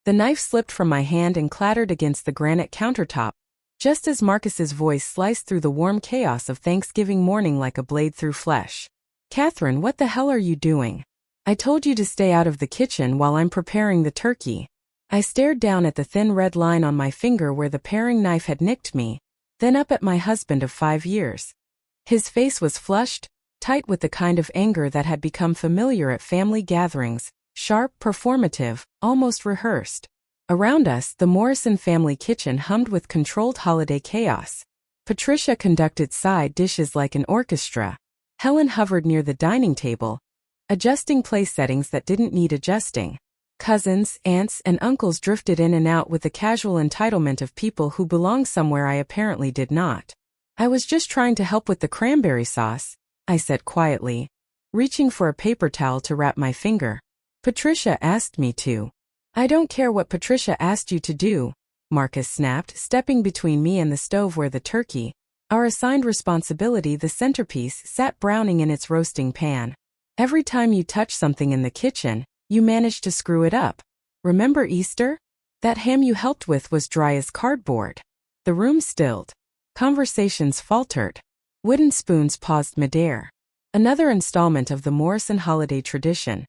The knife slipped from my hand and clattered against the granite countertop, just as Marcus's voice sliced through the warm chaos of Thanksgiving morning like a blade through flesh. "Catherine, what the hell are you doing? I told you to stay out of the kitchen while I'm preparing the turkey." I stared down at the thin red line on my finger where the paring knife had nicked me, then up at my husband of 5 years. His face was flushed, tight with the kind of anger that had become familiar at family gatherings, sharp, performative, almost rehearsed. Around us, the Morrison family kitchen hummed with controlled holiday chaos. Patricia conducted side dishes like an orchestra. Helen hovered near the dining table, adjusting place settings that didn't need adjusting. Cousins, aunts, and uncles drifted in and out with the casual entitlement of people who belong somewhere I apparently did not. "I was just trying to help with the cranberry sauce," I said quietly, reaching for a paper towel to wrap my finger. "Patricia asked me to." "I don't care what Patricia asked you to do," Marcus snapped, stepping between me and the stove where the turkey, our assigned responsibility, the centerpiece, sat browning in its roasting pan. "Every time you touch something in the kitchen, you manage to screw it up. Remember Easter? That ham you helped with was dry as cardboard." The room stilled. Conversations faltered. Wooden spoons paused midair. Another installment of the Morrison holiday tradition.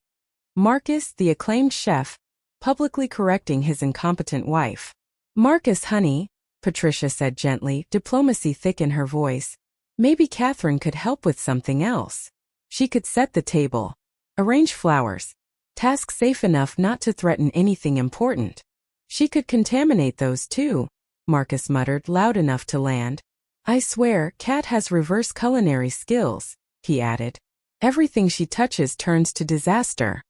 Marcus, the acclaimed chef, publicly correcting his incompetent wife. "Marcus, honey," Patricia said gently, diplomacy thick in her voice. "Maybe Catherine could help with something else. She could set the table, arrange flowers. Task safe enough not to threaten anything important. She could contaminate those too," Marcus muttered, loud enough to land. "I swear, Cat has reverse culinary skills," he added. "Everything she touches turns to disaster."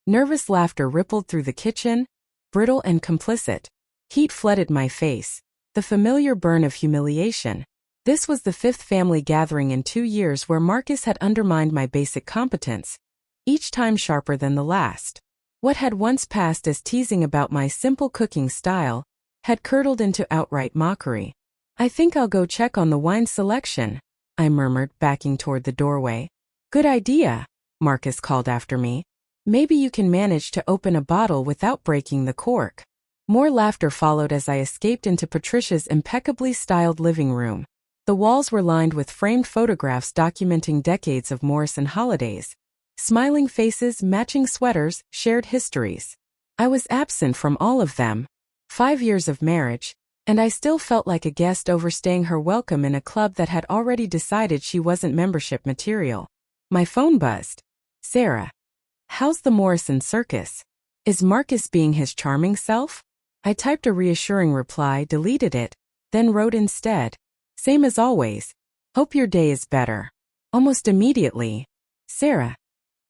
Nervous laughter rippled through the kitchen, brittle and complicit. Heat flooded my face, the familiar burn of humiliation. This was the 5th family gathering in 2 years where Marcus had undermined my basic competence, each time sharper than the last. What had once passed as teasing about my simple cooking style had curdled into outright mockery. "I think I'll go check on the wine selection," I murmured, backing toward the doorway. "Good idea," Marcus called after me. "Maybe you can manage to open a bottle without breaking the cork." More laughter followed as I escaped into Patricia's impeccably styled living room. The walls were lined with framed photographs documenting decades of Morrison holidays. Smiling faces, matching sweaters, shared histories. I was absent from all of them. 5 years of marriage, and I still felt like a guest overstaying her welcome in a club that had already decided she wasn't membership material. My phone buzzed. "Sarah. How's the Morrison circus? Is Marcus being his charming self?" I typed a reassuring reply, deleted it, then wrote instead, "Same as always. Hope your day is better." Almost immediately, "Sarah.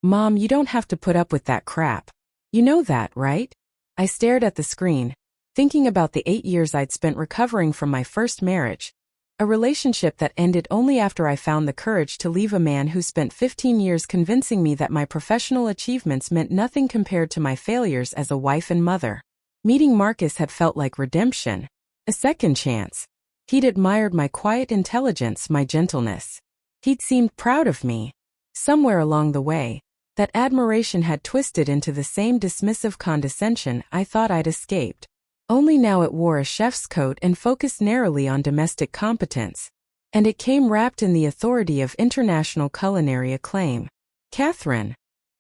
Mom, you don't have to put up with that crap. You know that, right?" I stared at the screen, thinking about the 8 years I'd spent recovering from my first marriage, a relationship that ended only after I found the courage to leave a man who spent 15 years convincing me that my professional achievements meant nothing compared to my failures as a wife and mother. Meeting Marcus had felt like redemption, a second chance. He'd admired my quiet intelligence, my gentleness. He'd seemed proud of me. Somewhere along the way, that admiration had twisted into the same dismissive condescension I thought I'd escaped. Only now it wore a chef's coat and focused narrowly on domestic competence. And it came wrapped in the authority of international culinary acclaim. "Catherine."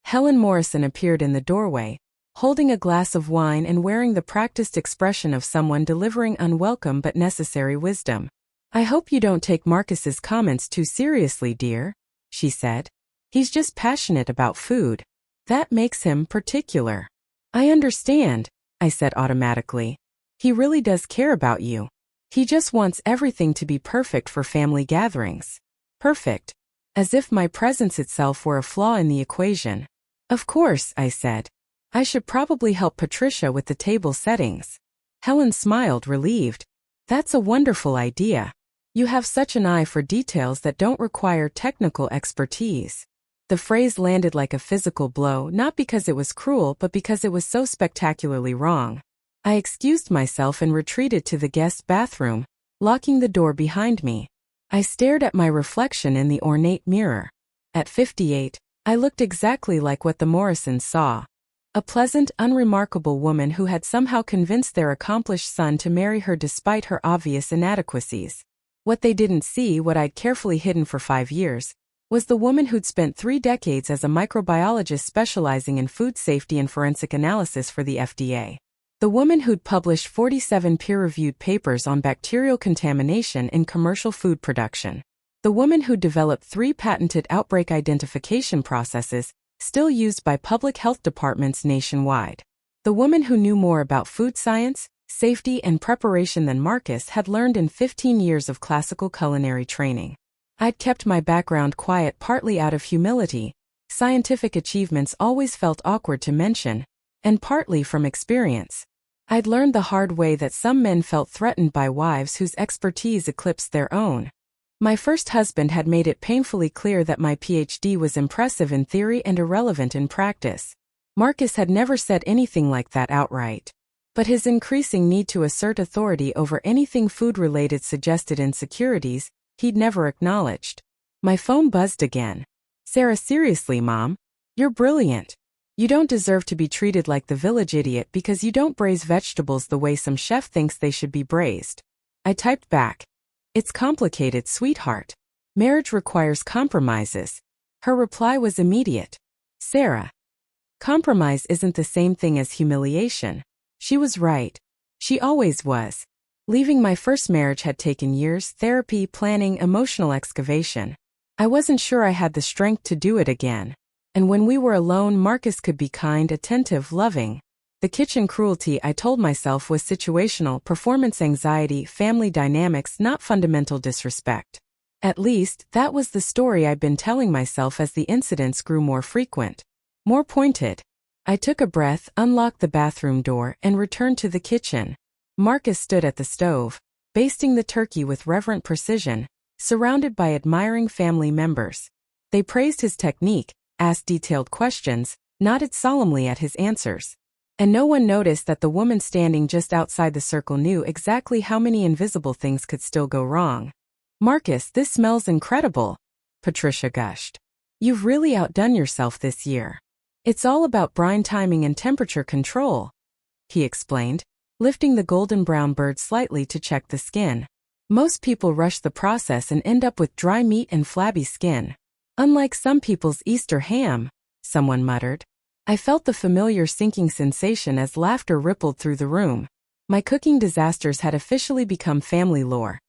Helen Morrison appeared in the doorway, holding a glass of wine and wearing the practiced expression of someone delivering unwelcome but necessary wisdom. "I hope you don't take Marcus's comments too seriously, dear," she said. "He's just passionate about food. That makes him particular." "I understand," I said automatically. "He really does care about you. He just wants everything to be perfect for family gatherings." Perfect. As if my presence itself were a flaw in the equation. "Of course," I said. "I should probably help Patricia with the table settings." Helen smiled, relieved. "That's a wonderful idea. You have such an eye for details that don't require technical expertise." The phrase landed like a physical blow, not because it was cruel but because it was so spectacularly wrong. I excused myself and retreated to the guest bathroom, locking the door behind me. I stared at my reflection in the ornate mirror. At 58, I looked exactly like what the Morrisons saw. A pleasant, unremarkable woman who had somehow convinced their accomplished son to marry her despite her obvious inadequacies. What they didn't see, what I'd carefully hidden for 5 years, was the woman who'd spent 3 decades as a microbiologist specializing in food safety and forensic analysis for the FDA. The woman who'd published 47 peer-reviewed papers on bacterial contamination in commercial food production. The woman who developed 3 patented outbreak identification processes, still used by public health departments nationwide. The woman who knew more about food science, safety, and preparation than Marcus had learned in 15 years of classical culinary training. I'd kept my background quiet partly out of humility. Scientific achievements always felt awkward to mention, and partly from experience. I'd learned the hard way that some men felt threatened by wives whose expertise eclipsed their own. My first husband had made it painfully clear that my PhD was impressive in theory and irrelevant in practice. Marcus had never said anything like that outright. But his increasing need to assert authority over anything food-related suggested insecurities he'd never acknowledged. My phone buzzed again. "Sarah, seriously, Mom? You're brilliant. You don't deserve to be treated like the village idiot because you don't braise vegetables the way some chef thinks they should be braised." I typed back, "It's complicated, sweetheart. Marriage requires compromises." Her reply was immediate. "Sarah, compromise isn't the same thing as humiliation." She was right. She always was. Leaving my first marriage had taken years, therapy, planning, emotional excavation. I wasn't sure I had the strength to do it again. And when we were alone, Marcus could be kind, attentive, loving. The kitchen cruelty, I told myself, was situational, performance anxiety, family dynamics, not fundamental disrespect. At least, that was the story I'd been telling myself as the incidents grew more frequent, more pointed. I took a breath, unlocked the bathroom door, and returned to the kitchen. Marcus stood at the stove, basting the turkey with reverent precision, surrounded by admiring family members. They praised his technique, asked detailed questions, nodded solemnly at his answers. And no one noticed that the woman standing just outside the circle knew exactly how many invisible things could still go wrong. "Marcus, this smells incredible," Patricia gushed. "You've really outdone yourself this year. It's all about brine timing and temperature control," he explained, lifting the golden brown bird slightly to check the skin. "Most people rush the process and end up with dry meat and flabby skin. Unlike some people's Easter ham," someone muttered. I felt the familiar sinking sensation as laughter rippled through the room. My cooking disasters had officially become family lore.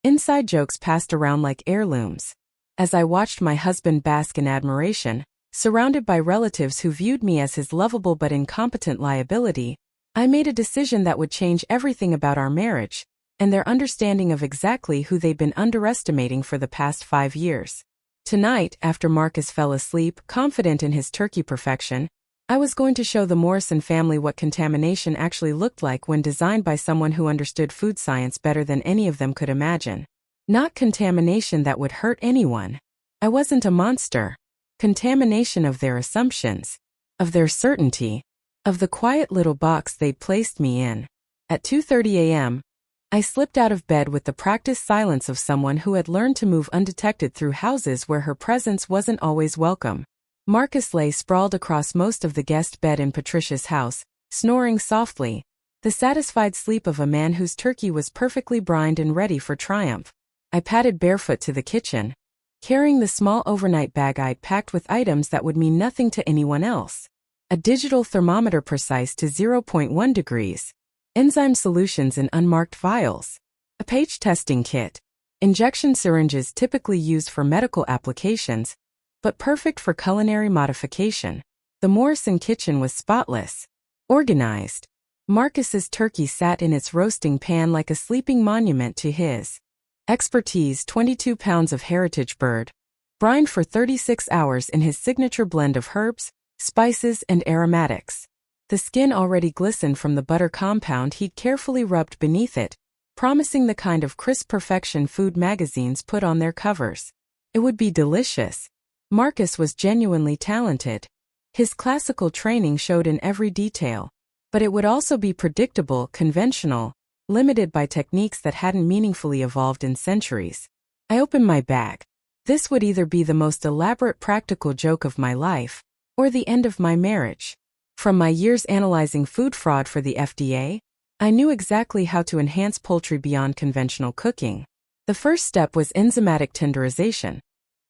Inside jokes passed around like heirlooms. As I watched my husband bask in admiration, surrounded by relatives who viewed me as his lovable but incompetent liability, I made a decision that would change everything about our marriage, and their understanding of exactly who they'd been underestimating for the past 5 years. Tonight, after Marcus fell asleep, confident in his turkey perfection, I was going to show the Morrison family what contamination actually looked like when designed by someone who understood food science better than any of them could imagine. Not contamination that would hurt anyone. I wasn't a monster. Contamination of their assumptions, of their certainty, of the quiet little box they'd placed me in. At 2:30 a.m., I slipped out of bed with the practiced silence of someone who had learned to move undetected through houses where her presence wasn't always welcome. Marcus lay sprawled across most of the guest bed in Patricia's house, snoring softly, the satisfied sleep of a man whose turkey was perfectly brined and ready for triumph. I padded barefoot to the kitchen, carrying the small overnight bag I'd packed with items that would mean nothing to anyone else. A digital thermometer precise to 0.1 degrees. Enzyme solutions in unmarked vials. A page testing kit. Injection syringes typically used for medical applications, but perfect for culinary modification. The Morrison kitchen was spotless. Organized. Marcus's turkey sat in its roasting pan like a sleeping monument to his expertise. 22 pounds of heritage bird, brined for 36 hours in his signature blend of herbs, spices, and aromatics. The skin already glistened from the butter compound he'd carefully rubbed beneath it, promising the kind of crisp perfection food magazines put on their covers. It would be delicious. Marcus was genuinely talented. His classical training showed in every detail. But it would also be predictable, conventional, limited by techniques that hadn't meaningfully evolved in centuries. I opened my bag. This would either be the most elaborate practical joke of my life, or the end of my marriage. From my years analyzing food fraud for the FDA, I knew exactly how to enhance poultry beyond conventional cooking. The first step was enzymatic tenderization,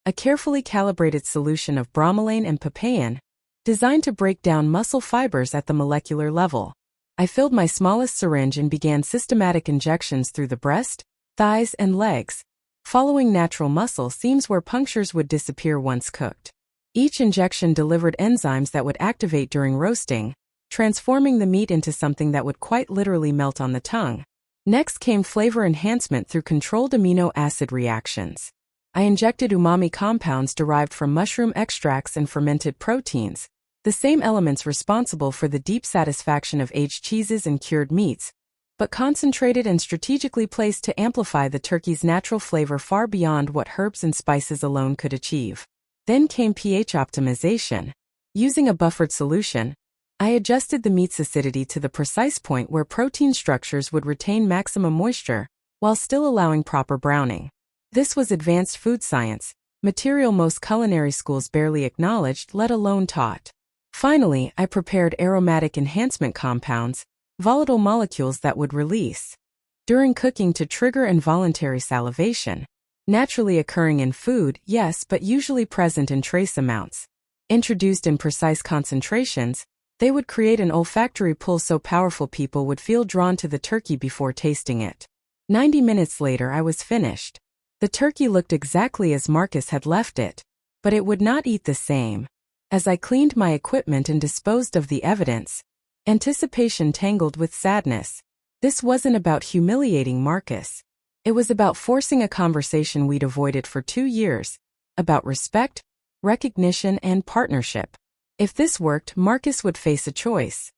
a carefully calibrated solution of bromelain and papain, designed to break down muscle fibers at the molecular level. I filled my smallest syringe and began systematic injections through the breast, thighs, and legs, following natural muscle seams where punctures would disappear once cooked. Each injection delivered enzymes that would activate during roasting, transforming the meat into something that would quite literally melt on the tongue. Next came flavor enhancement through controlled amino acid reactions. I injected umami compounds derived from mushroom extracts and fermented proteins, the same elements responsible for the deep satisfaction of aged cheeses and cured meats, but concentrated and strategically placed to amplify the turkey's natural flavor far beyond what herbs and spices alone could achieve. Then came pH optimization. Using a buffered solution, I adjusted the meat's acidity to the precise point where protein structures would retain maximum moisture, while still allowing proper browning. This was advanced food science, material most culinary schools barely acknowledged, let alone taught. Finally, I prepared aromatic enhancement compounds, volatile molecules that would release during cooking to trigger involuntary salivation. Naturally occurring in food, yes, but usually present in trace amounts. Introduced in precise concentrations, they would create an olfactory pull so powerful people would feel drawn to the turkey before tasting it. 90 minutes later, I was finished. The turkey looked exactly as Marcus had left it, but it would not eat the same. As I cleaned my equipment and disposed of the evidence, anticipation tangled with sadness. This wasn't about humiliating Marcus. It was about forcing a conversation we'd avoided for 2 years, about respect, recognition, and partnership. If this worked, Marcus would face a choice.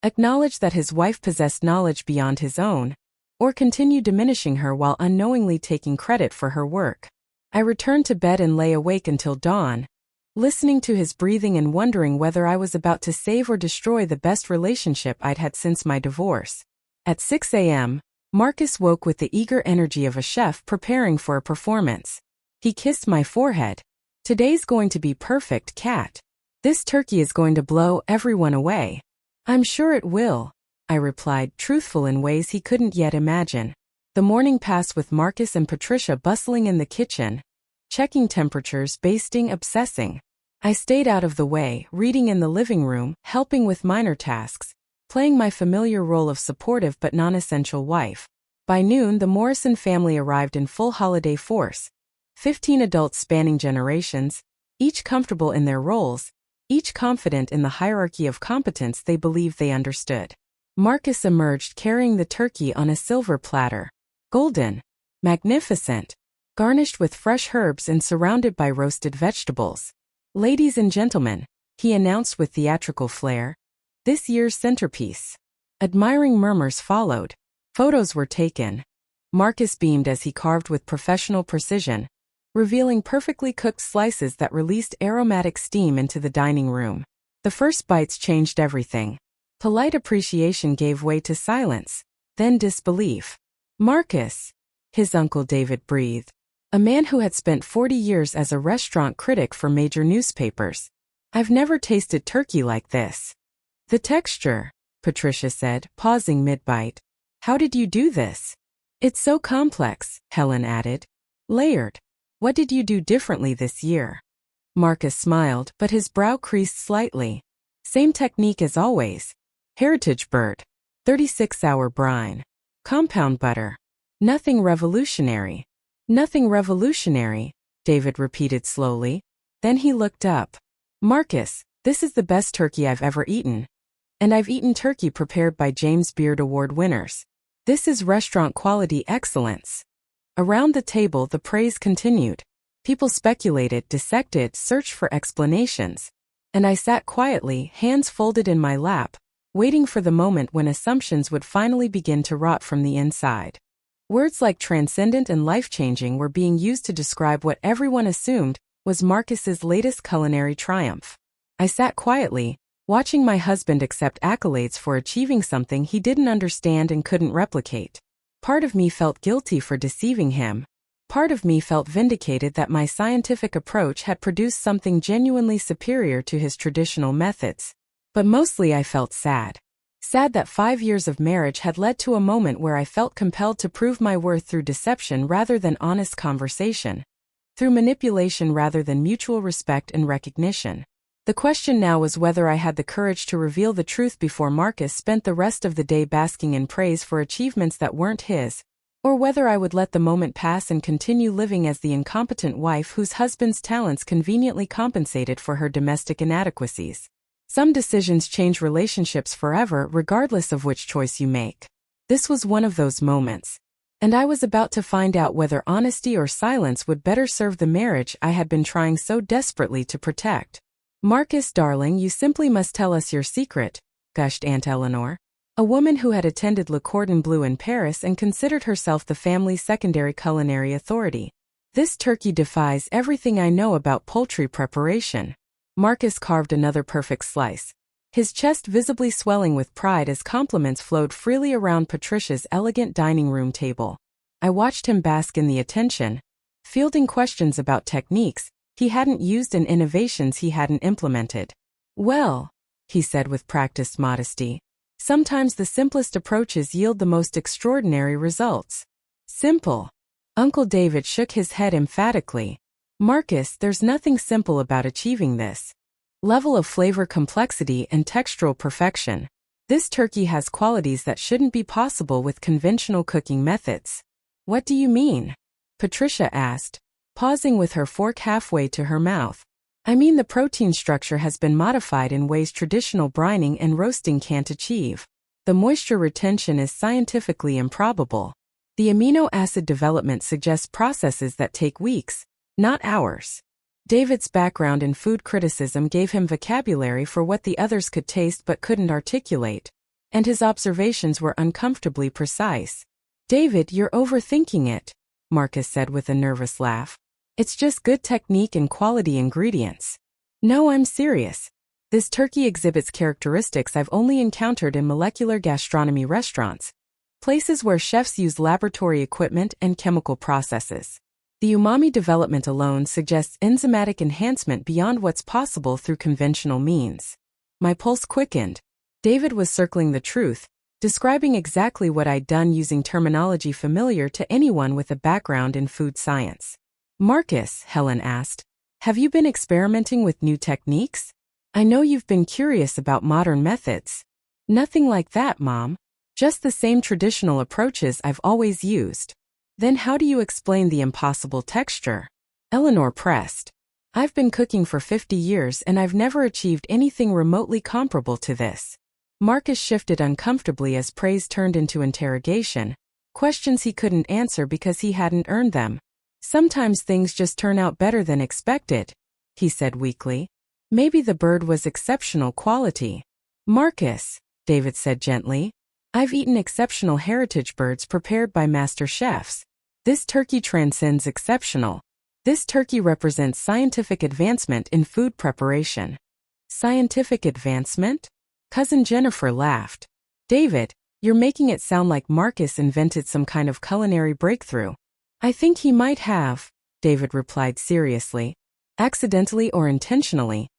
Acknowledge that his wife possessed knowledge beyond his own, or continue diminishing her while unknowingly taking credit for her work. I returned to bed and lay awake until dawn, listening to his breathing and wondering whether I was about to save or destroy the best relationship I'd had since my divorce. At 6 a.m., Marcus woke with the eager energy of a chef preparing for a performance. He kissed my forehead. "Today's going to be perfect, Cat. This turkey is going to blow everyone away." "I'm sure it will," I replied, truthful in ways he couldn't yet imagine. The morning passed with Marcus and Patricia bustling in the kitchen, checking temperatures, basting, obsessing. I stayed out of the way, reading in the living room, helping with minor tasks, playing my familiar role of supportive but non-essential wife. By noon, the Morrison family arrived in full holiday force. 15 adults spanning generations, each comfortable in their roles, each confident in the hierarchy of competence they believed they understood. Marcus emerged carrying the turkey on a silver platter. Golden, magnificent, garnished with fresh herbs and surrounded by roasted vegetables. "Ladies and gentlemen," he announced with theatrical flair, "this year's centerpiece." Admiring murmurs followed. Photos were taken. Marcus beamed as he carved with professional precision, revealing perfectly cooked slices that released aromatic steam into the dining room. The first bites changed everything. Polite appreciation gave way to silence, then disbelief. "Marcus," his Uncle David breathed, a man who had spent 40 years as a restaurant critic for major newspapers. "I've never tasted turkey like this." "The texture," Patricia said, pausing mid-bite. "How did you do this?" "It's so complex," Helen added. "Layered. What did you do differently this year?" Marcus smiled, but his brow creased slightly. "Same technique as always. Heritage bird. 36-hour brine. Compound butter. Nothing revolutionary." "Nothing revolutionary," David repeated slowly. Then he looked up. "Marcus, this is the best turkey I've ever eaten. And I've eaten turkey prepared by James Beard Award winners. This is restaurant quality excellence." Around the table, the praise continued. People speculated, dissected, searched for explanations. And I sat quietly, hands folded in my lap, waiting for the moment when assumptions would finally begin to rot from the inside. Words like transcendent and life-changing were being used to describe what everyone assumed was Marcus's latest culinary triumph. I sat quietly, watching my husband accept accolades for achieving something he didn't understand and couldn't replicate. Part of me felt guilty for deceiving him. Part of me felt vindicated that my scientific approach had produced something genuinely superior to his traditional methods. But mostly I felt sad. Sad that 5 years of marriage had led to a moment where I felt compelled to prove my worth through deception rather than honest conversation. Through manipulation rather than mutual respect and recognition. The question now was whether I had the courage to reveal the truth before Marcus spent the rest of the day basking in praise for achievements that weren't his, or whether I would let the moment pass and continue living as the incompetent wife whose husband's talents conveniently compensated for her domestic inadequacies. Some decisions change relationships forever regardless of which choice you make. This was one of those moments. And I was about to find out whether honesty or silence would better serve the marriage I had been trying so desperately to protect. "Marcus, darling, you simply must tell us your secret," gushed Aunt Eleanor, a woman who had attended Le Cordon Bleu in Paris and considered herself the family's secondary culinary authority. "This turkey defies everything I know about poultry preparation." Marcus carved another perfect slice, his chest visibly swelling with pride as compliments flowed freely around Patricia's elegant dining room table. I watched him bask in the attention, fielding questions about techniques he hadn't used and innovations he hadn't implemented. "Well," he said with practiced modesty, "sometimes the simplest approaches yield the most extraordinary results." "Simple?" Uncle David shook his head emphatically. "Marcus, there's nothing simple about achieving this level of flavor complexity and textural perfection. This turkey has qualities that shouldn't be possible with conventional cooking methods." "What do you mean?" Patricia asked, pausing with her fork halfway to her mouth. "I mean the protein structure has been modified in ways traditional brining and roasting can't achieve. The moisture retention is scientifically improbable. The amino acid development suggests processes that take weeks, not hours." David's background in food criticism gave him vocabulary for what the others could taste but couldn't articulate, and his observations were uncomfortably precise. "David, you're overthinking it," Marcus said with a nervous laugh. "It's just good technique and quality ingredients." "No, I'm serious. This turkey exhibits characteristics I've only encountered in molecular gastronomy restaurants, places where chefs use laboratory equipment and chemical processes. The umami development alone suggests enzymatic enhancement beyond what's possible through conventional means." My pulse quickened. David was circling the truth, describing exactly what I'd done using terminology familiar to anyone with a background in food science. "Marcus," Helen asked, "have you been experimenting with new techniques? I know you've been curious about modern methods." "Nothing like that, Mom. Just the same traditional approaches I've always used." "Then how do you explain the impossible texture?" Eleanor pressed. "I've been cooking for 50 years and I've never achieved anything remotely comparable to this." Marcus shifted uncomfortably as praise turned into interrogation, questions he couldn't answer because he hadn't earned them. "Sometimes things just turn out better than expected," he said weakly. "Maybe the bird was exceptional quality." "Marcus," David said gently, "I've eaten exceptional heritage birds prepared by master chefs. This turkey transcends exceptional. This turkey represents scientific advancement in food preparation." "Scientific advancement?" Cousin Jennifer laughed. "David, you're making it sound like Marcus invented some kind of culinary breakthrough." "I think he might have," David replied seriously. "Accidentally or intentionally.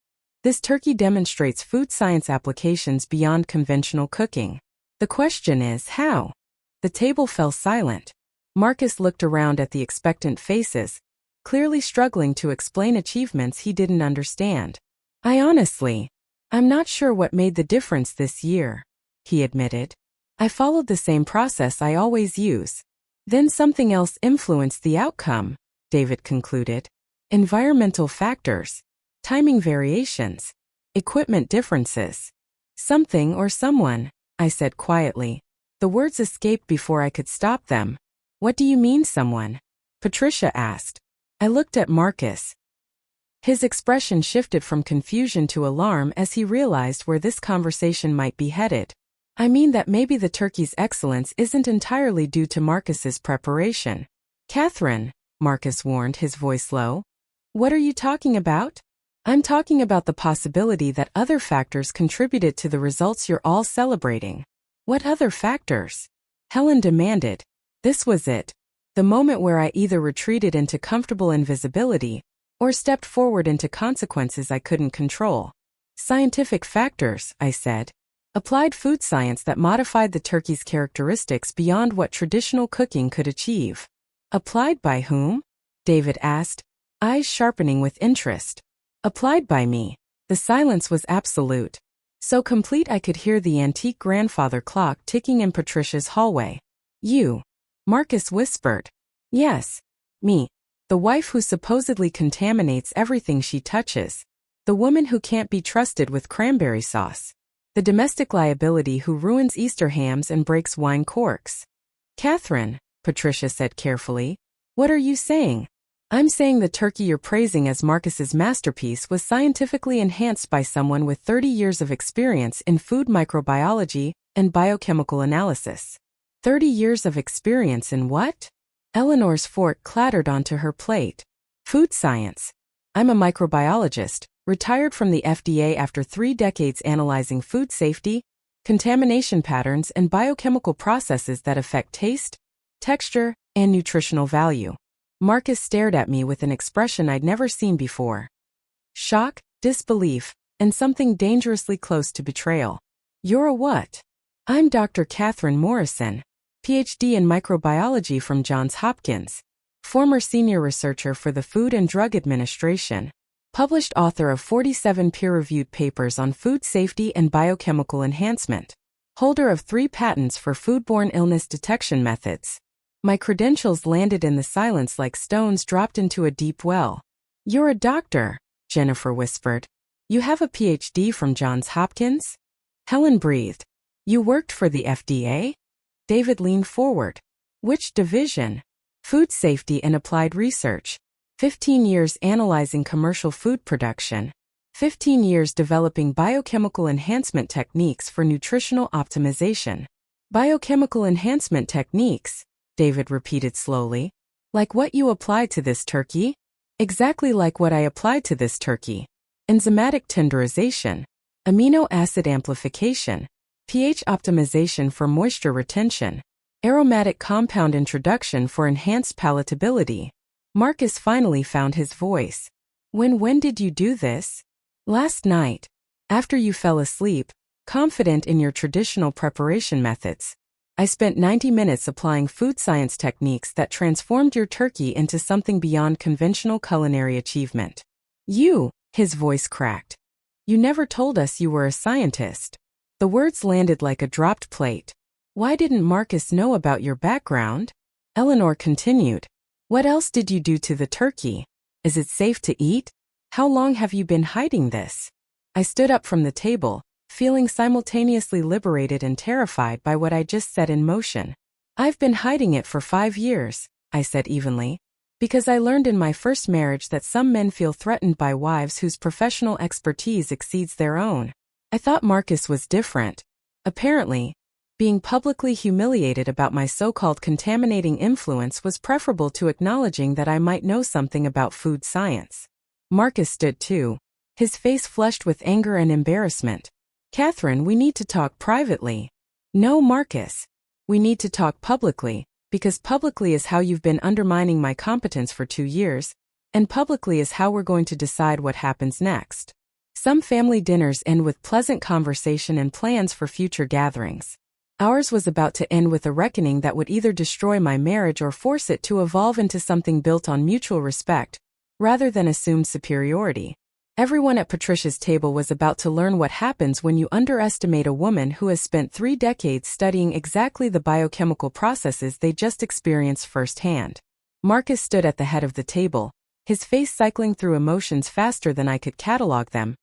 This turkey demonstrates food science applications beyond conventional cooking. The question is, how?" The table fell silent. Marcus looked around at the expectant faces, clearly struggling to explain achievements he didn't understand. I'm not sure what made the difference this year," he admitted. "I followed the same process I always use. Then something else influenced the outcome," David concluded. "Environmental factors, timing variations, equipment differences. Something or someone," I said quietly. The words escaped before I could stop them. "What do you mean, someone?" Patricia asked. I looked at Marcus. His expression shifted from confusion to alarm as he realized where this conversation might be headed. "I mean that maybe the turkey's excellence isn't entirely due to Marcus's preparation." "Catherine," Marcus warned, his voice low. "What are you talking about?" "I'm talking about the possibility that other factors contributed to the results you're all celebrating." "What other factors?" Helen demanded. This was it. The moment where I either retreated into comfortable invisibility or stepped forward into consequences I couldn't control. Scientific factors, I said. Applied food science that modified the turkey's characteristics beyond what traditional cooking could achieve. Applied by whom? David asked, eyes sharpening with interest. Applied by me. The silence was absolute. So complete I could hear the antique grandfather clock ticking in Patricia's hallway. You? Marcus whispered. Yes. Me. The wife who supposedly contaminates everything she touches. The woman who can't be trusted with cranberry sauce. The domestic liability who ruins Easter hams and breaks wine corks. Catherine, Patricia said carefully, what are you saying? I'm saying the turkey you're praising as Marcus's masterpiece was scientifically enhanced by someone with 30 years of experience in food microbiology and biochemical analysis. 30 years of experience in what? Eleanor's fork clattered onto her plate. Food science. I'm a microbiologist, retired from the FDA after 3 decades analyzing food safety, contamination patterns, and biochemical processes that affect taste, texture, and nutritional value. Marcus stared at me with an expression I'd never seen before. Shock, disbelief, and something dangerously close to betrayal. You're a what? I'm Dr. Catherine Morrison, PhD in microbiology from Johns Hopkins, former senior researcher for the Food and Drug Administration, published author of 47 peer-reviewed papers on food safety and biochemical enhancement, holder of 3 patents for foodborne illness detection methods. My credentials landed in the silence like stones dropped into a deep well. You're a doctor, Jennifer whispered. You have a PhD from Johns Hopkins? Helen breathed. You worked for the FDA? David leaned forward. Which division? Food safety and applied research. 15 years analyzing commercial food production. 15 years developing biochemical enhancement techniques for nutritional optimization. Biochemical enhancement techniques, David repeated slowly. Like what you applied to this turkey? Exactly like what I applied to this turkey. Enzymatic tenderization, amino acid amplification, pH optimization for moisture retention, aromatic compound introduction for enhanced palatability. Marcus finally found his voice. When did you do this? Last night. After you fell asleep, confident in your traditional preparation methods. I spent 90 minutes applying food science techniques that transformed your turkey into something beyond conventional culinary achievement. His voice cracked. You never told us you were a scientist. The words landed like a dropped plate. Why didn't Marcus know about your background? Eleanor continued. What else did you do to the turkey? Is it safe to eat? How long have you been hiding this? I stood up from the table, feeling simultaneously liberated and terrified by what I just set in motion. I've been hiding it for 5 years, I said evenly, because I learned in my first marriage that some men feel threatened by wives whose professional expertise exceeds their own. I thought Marcus was different. Apparently, being publicly humiliated about my so-called contaminating influence was preferable to acknowledging that I might know something about food science. Marcus stood too, his face flushed with anger and embarrassment. Catherine, we need to talk privately. No, Marcus. We need to talk publicly, because publicly is how you've been undermining my competence for 2 years, and publicly is how we're going to decide what happens next. Some family dinners end with pleasant conversation and plans for future gatherings. Ours was about to end with a reckoning that would either destroy my marriage or force it to evolve into something built on mutual respect, rather than assumed superiority. Everyone at Patricia's table was about to learn what happens when you underestimate a woman who has spent 3 decades studying exactly the biochemical processes they just experienced firsthand. Marcus stood at the head of the table, his face cycling through emotions faster than I could catalog them.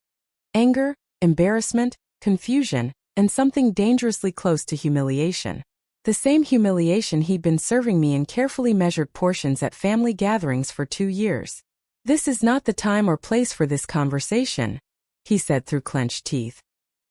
Anger, embarrassment, confusion, and something dangerously close to humiliation. The same humiliation he'd been serving me in carefully measured portions at family gatherings for 2 years. This is not the time or place for this conversation, he said through clenched teeth.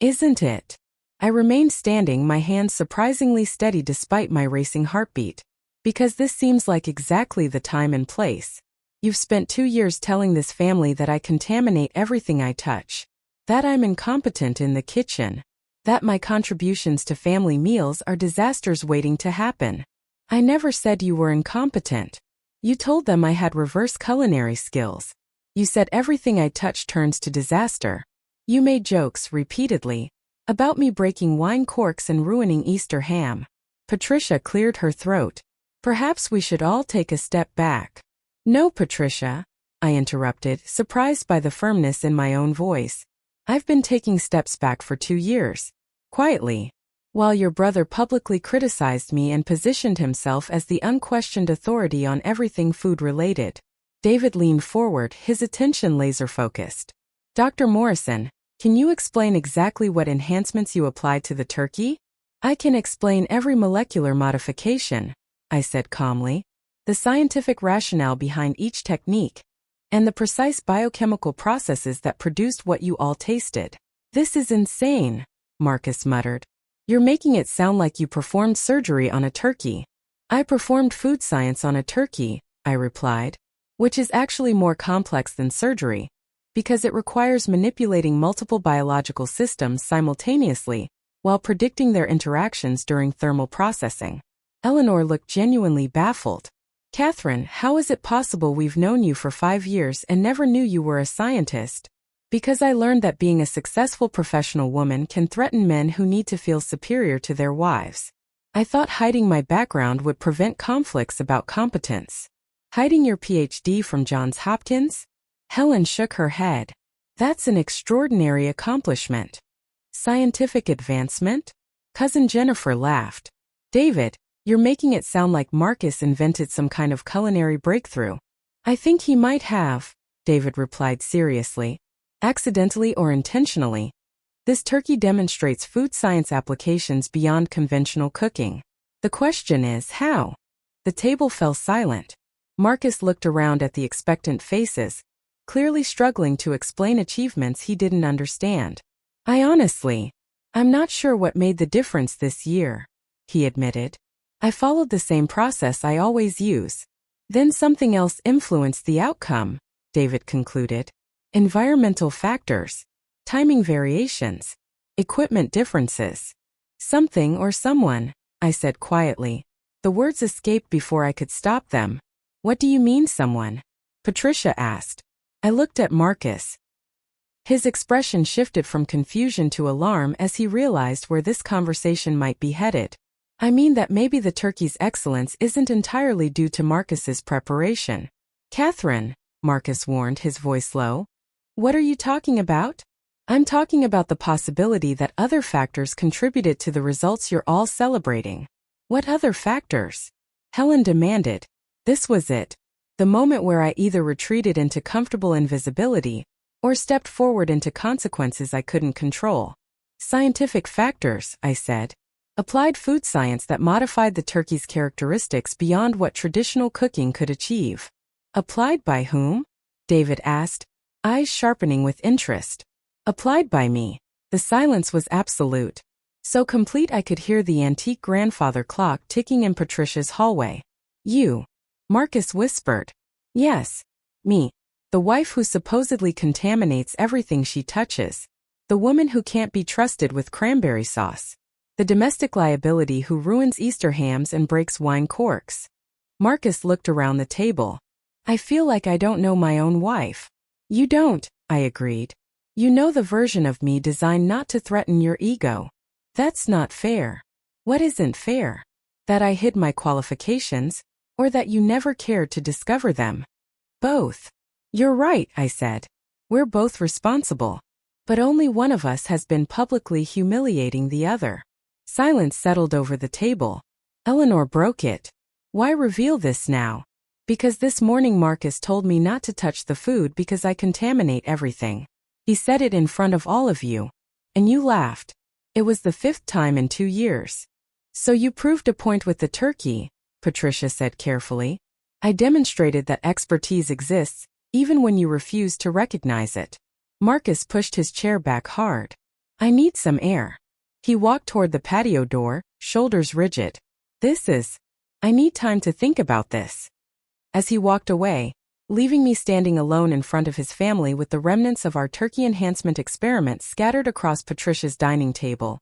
Isn't it? I remained standing, my hands surprisingly steady despite my racing heartbeat. Because this seems like exactly the time and place. You've spent 2 years telling this family that I contaminate everything I touch. That I'm incompetent in the kitchen. That my contributions to family meals are disasters waiting to happen. I never said you were incompetent. You told them I had reverse culinary skills. You said everything I touch turns to disaster. You made jokes, repeatedly, about me breaking wine corks and ruining Easter ham. Patricia cleared her throat. Perhaps we should all take a step back. No, Patricia, I interrupted, surprised by the firmness in my own voice. I've been taking steps back for 2 years. Quietly. While your brother publicly criticized me and positioned himself as the unquestioned authority on everything food-related. David leaned forward, his attention laser-focused. Dr. Morrison, can you explain exactly what enhancements you applied to the turkey? I can explain every molecular modification, I said calmly. The scientific rationale behind each technique, and the precise biochemical processes that produced what you all tasted. This is insane, Marcus muttered. You're making it sound like you performed surgery on a turkey. I performed food science on a turkey, I replied, which is actually more complex than surgery, because it requires manipulating multiple biological systems simultaneously, while predicting their interactions during thermal processing. Eleanor looked genuinely baffled. Catherine, how is it possible we've known you for 5 years and never knew you were a scientist? Because I learned that being a successful professional woman can threaten men who need to feel superior to their wives. I thought hiding my background would prevent conflicts about competence. Hiding your PhD from Johns Hopkins? Helen shook her head. That's an extraordinary accomplishment. Scientific advancement? Cousin Jennifer laughed. David, you're making it sound like Marcus invented some kind of culinary breakthrough. I think he might have, David replied seriously. Accidentally or intentionally. This turkey demonstrates food science applications beyond conventional cooking. The question is, how? The table fell silent. Marcus looked around at the expectant faces, clearly struggling to explain achievements he didn't understand. I'm not sure what made the difference this year, he admitted. I followed the same process I always use. Then something else influenced the outcome, David concluded. Environmental factors, timing variations, equipment differences. Something or someone, I said quietly. The words escaped before I could stop them. What do you mean someone? Patricia asked. I looked at Marcus. His expression shifted from confusion to alarm as he realized where this conversation might be headed. I mean that maybe the turkey's excellence isn't entirely due to Marcus's preparation. Catherine, Marcus warned, his voice low. What are you talking about? I'm talking about the possibility that other factors contributed to the results you're all celebrating. What other factors? Helen demanded. This was it. The moment where I either retreated into comfortable invisibility or stepped forward into consequences I couldn't control. Scientific factors, I said. Applied food science that modified the turkey's characteristics beyond what traditional cooking could achieve. Applied by whom? David asked, eyes sharpening with interest. Applied by me. The silence was absolute. So complete I could hear the antique grandfather clock ticking in Patricia's hallway. You. Marcus whispered. Yes. Me. The wife who supposedly contaminates everything she touches. The woman who can't be trusted with cranberry sauce. The domestic liability who ruins Easter hams and breaks wine corks. Marcus looked around the table. I feel like I don't know my own wife. You don't, I agreed. You know the version of me designed not to threaten your ego. That's not fair. What isn't fair? That I hid my qualifications, or that you never cared to discover them? Both. You're right, I said. We're both responsible. But only one of us has been publicly humiliating the other. Silence settled over the table. Eleanor broke it. Why reveal this now? Because this morning Marcus told me not to touch the food because I contaminate everything. He said it in front of all of you. And you laughed. It was the 5th time in 2 years. So you proved a point with the turkey, Patricia said carefully. I demonstrated that expertise exists, even when you refuse to recognize it. Marcus pushed his chair back hard. I need some air. He walked toward the patio door, shoulders rigid. I need time to think about this. As he walked away, leaving me standing alone in front of his family with the remnants of our turkey enhancement experiment scattered across Patricia's dining table,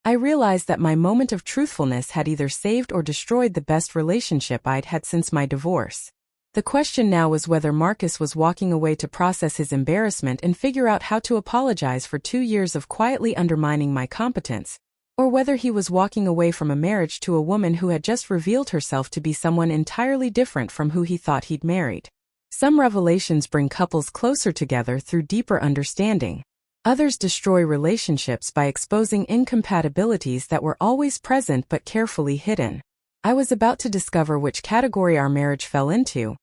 I realized that my moment of truthfulness had either saved or destroyed the best relationship I'd had since my divorce. The question now was whether Marcus was walking away to process his embarrassment and figure out how to apologize for 2 years of quietly undermining my competence, or whether he was walking away from a marriage to a woman who had just revealed herself to be someone entirely different from who he thought he'd married. Some revelations bring couples closer together through deeper understanding. Others destroy relationships by exposing incompatibilities that were always present but carefully hidden. I was about to discover which category our marriage fell into,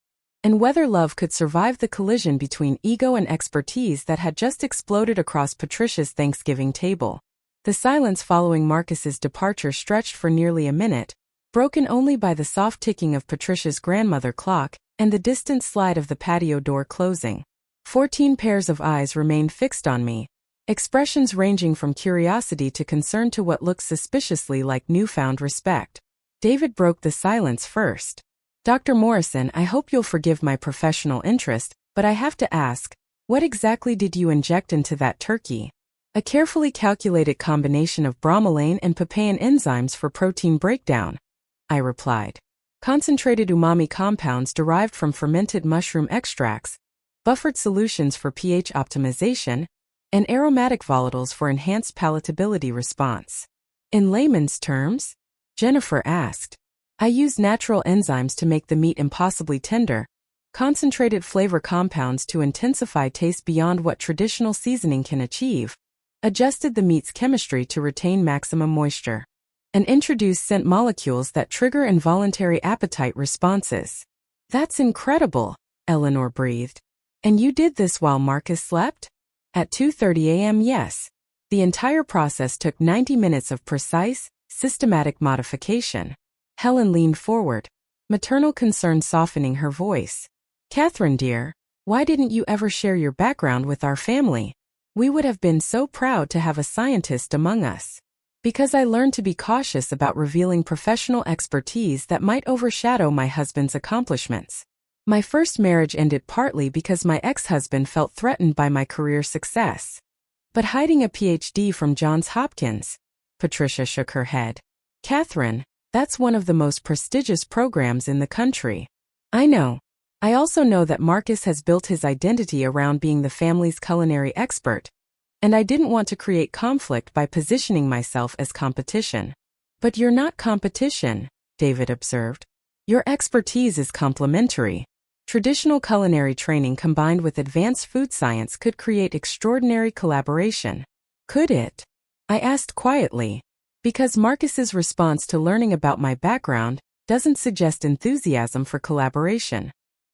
and whether love could survive the collision between ego and expertise that had just exploded across Patricia's Thanksgiving table. The silence following Marcus's departure stretched for nearly a minute, broken only by the soft ticking of Patricia's grandmother clock and the distant slide of the patio door closing. 14 pairs of eyes remained fixed on me, expressions ranging from curiosity to concern to what looked suspiciously like newfound respect. David broke the silence first. "Dr. Morrison, I hope you'll forgive my professional interest, but I have to ask, what exactly did you inject into that turkey?" "A carefully calculated combination of bromelain and papain enzymes for protein breakdown," I replied. "Concentrated umami compounds derived from fermented mushroom extracts, buffered solutions for pH optimization, and aromatic volatiles for enhanced palatability response." "In layman's terms?" Jennifer asked. "I use natural enzymes to make the meat impossibly tender, concentrated flavor compounds to intensify taste beyond what traditional seasoning can achieve, adjusted the meat's chemistry to retain maximum moisture, and introduced scent molecules that trigger involuntary appetite responses." "That's incredible," Eleanor breathed. "And you did this while Marcus slept?" "At 2:30 a.m. yes. The entire process took 90 minutes of precise, systematic modification." Helen leaned forward, maternal concern softening her voice. "Catherine dear, why didn't you ever share your background with our family? We would have been so proud to have a scientist among us." "Because I learned to be cautious about revealing professional expertise that might overshadow my husband's accomplishments. My first marriage ended partly because my ex-husband felt threatened by my career success. But hiding a PhD from Johns Hopkins," Patricia shook her head. "Catherine, that's one of the most prestigious programs in the country." "I know. I also know that Marcus has built his identity around being the family's culinary expert, and I didn't want to create conflict by positioning myself as competition." "But you're not competition," David observed. "Your expertise is complementary. Traditional culinary training combined with advanced food science could create extraordinary collaboration." "Could it?" I asked quietly, because Marcus's response to learning about my background doesn't suggest enthusiasm for collaboration.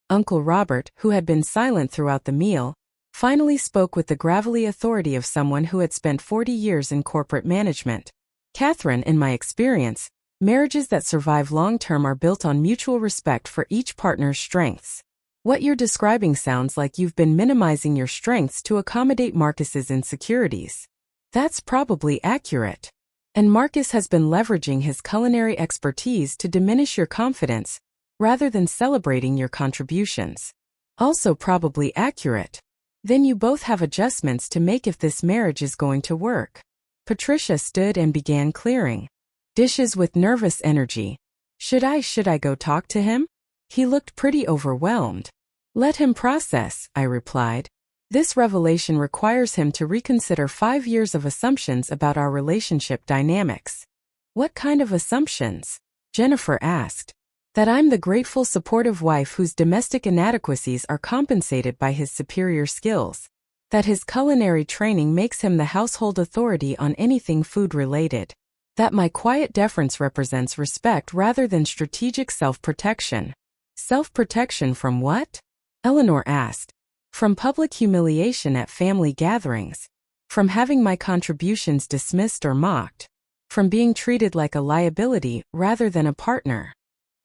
Uncle Robert, who had been silent throughout the meal, finally spoke with the gravelly authority of someone who had spent 40 years in corporate management. "Catherine, in my experience, marriages that survive long-term are built on mutual respect for each partner's strengths. What you're describing sounds like you've been minimizing your strengths to accommodate Marcus's insecurities." "That's probably accurate. And Marcus has been leveraging his culinary expertise to diminish your confidence, rather than celebrating your contributions." "Also probably accurate. Then you both have adjustments to make if this marriage is going to work." Patricia stood and began clearing dishes with nervous energy. Should I go talk to him?" He looked pretty overwhelmed. "Let him process," I replied. "This revelation requires him to reconsider 5 years of assumptions about our relationship dynamics." "What kind of assumptions?" Jennifer asked. "That I'm the grateful, supportive wife whose domestic inadequacies are compensated by his superior skills. That his culinary training makes him the household authority on anything food-related. That my quiet deference represents respect rather than strategic self-protection." "Self-protection from what?" Eleanor asked. "From public humiliation at family gatherings. From having my contributions dismissed or mocked. From being treated like a liability rather than a partner."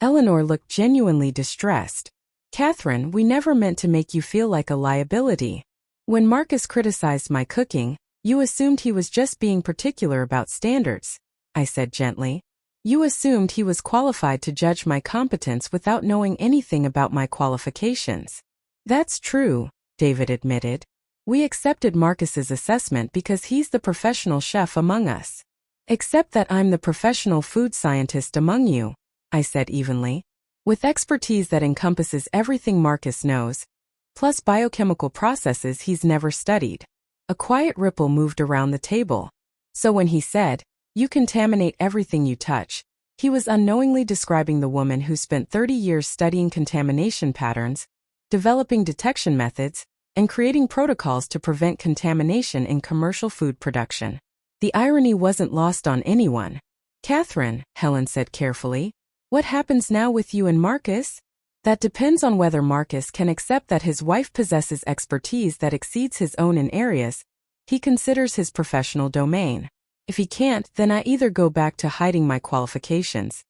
Eleanor looked genuinely distressed. "Catherine, we never meant to make you feel like a liability. When Marcus criticized my cooking, you assumed he was just being particular about standards," I said gently. "You assumed he was qualified to judge my competence without knowing anything about my qualifications." "That's true," David admitted. "We accepted Marcus's assessment because he's the professional chef among us." "Except that I'm the professional food scientist among you," I said evenly. With expertise that encompasses everything Marcus knows, plus biochemical processes he's never studied. A quiet ripple moved around the table. So when he said, "You contaminate everything you touch," he was unknowingly describing the woman who spent 30 years studying contamination patterns, developing detection methods, and creating protocols to prevent contamination in commercial food production. The irony wasn't lost on anyone. "Catherine," Helen said carefully, "what happens now with you and Marcus?" "That depends on whether Marcus can accept that his wife possesses expertise that exceeds his own in areas he considers his professional domain. If he can't, then I either go back to hiding my qualifications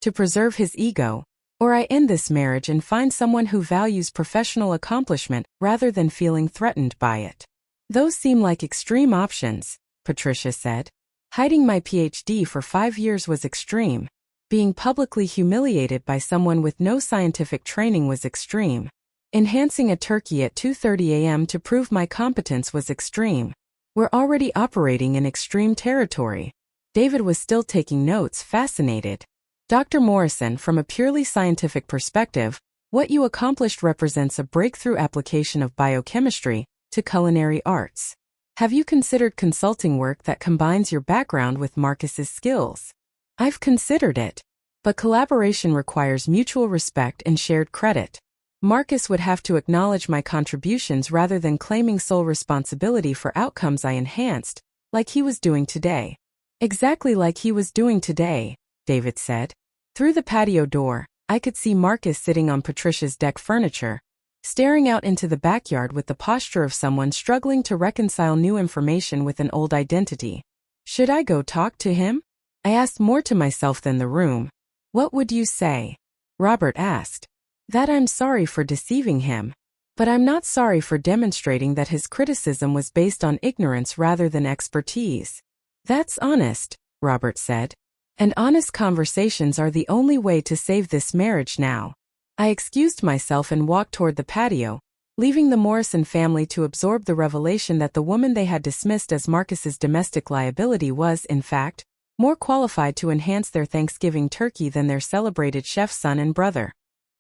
to preserve his ego, or I end this marriage and find someone who values professional accomplishment rather than feeling threatened by it." "Those seem like extreme options," Patricia said. "Hiding my PhD for 5 years was extreme. Being publicly humiliated by someone with no scientific training was extreme. Enhancing a turkey at 2:30 a.m. to prove my competence was extreme. We're already operating in extreme territory." David was still taking notes, fascinated. "Dr. Morrison, from a purely scientific perspective, what you accomplished represents a breakthrough application of biochemistry to culinary arts. Have you considered consulting work that combines your background with Marcus's skills?" "I've considered it. But collaboration requires mutual respect and shared credit. Marcus would have to acknowledge my contributions rather than claiming sole responsibility for outcomes I enhanced, like he was doing today." "Exactly like he was doing today," David said. Through the patio door, I could see Marcus sitting on Patricia's deck furniture, staring out into the backyard with the posture of someone struggling to reconcile new information with an old identity. Should I go talk to him? I asked more to myself than the room. "What would you say?" Robert asked. "That I'm sorry for deceiving him. But I'm not sorry for demonstrating that his criticism was based on ignorance rather than expertise." "That's honest," Robert said. "And honest conversations are the only way to save this marriage now." I excused myself and walked toward the patio, leaving the Morrison family to absorb the revelation that the woman they had dismissed as Marcus's domestic liability was, in fact, more qualified to enhance their Thanksgiving turkey than their celebrated chef's son and brother.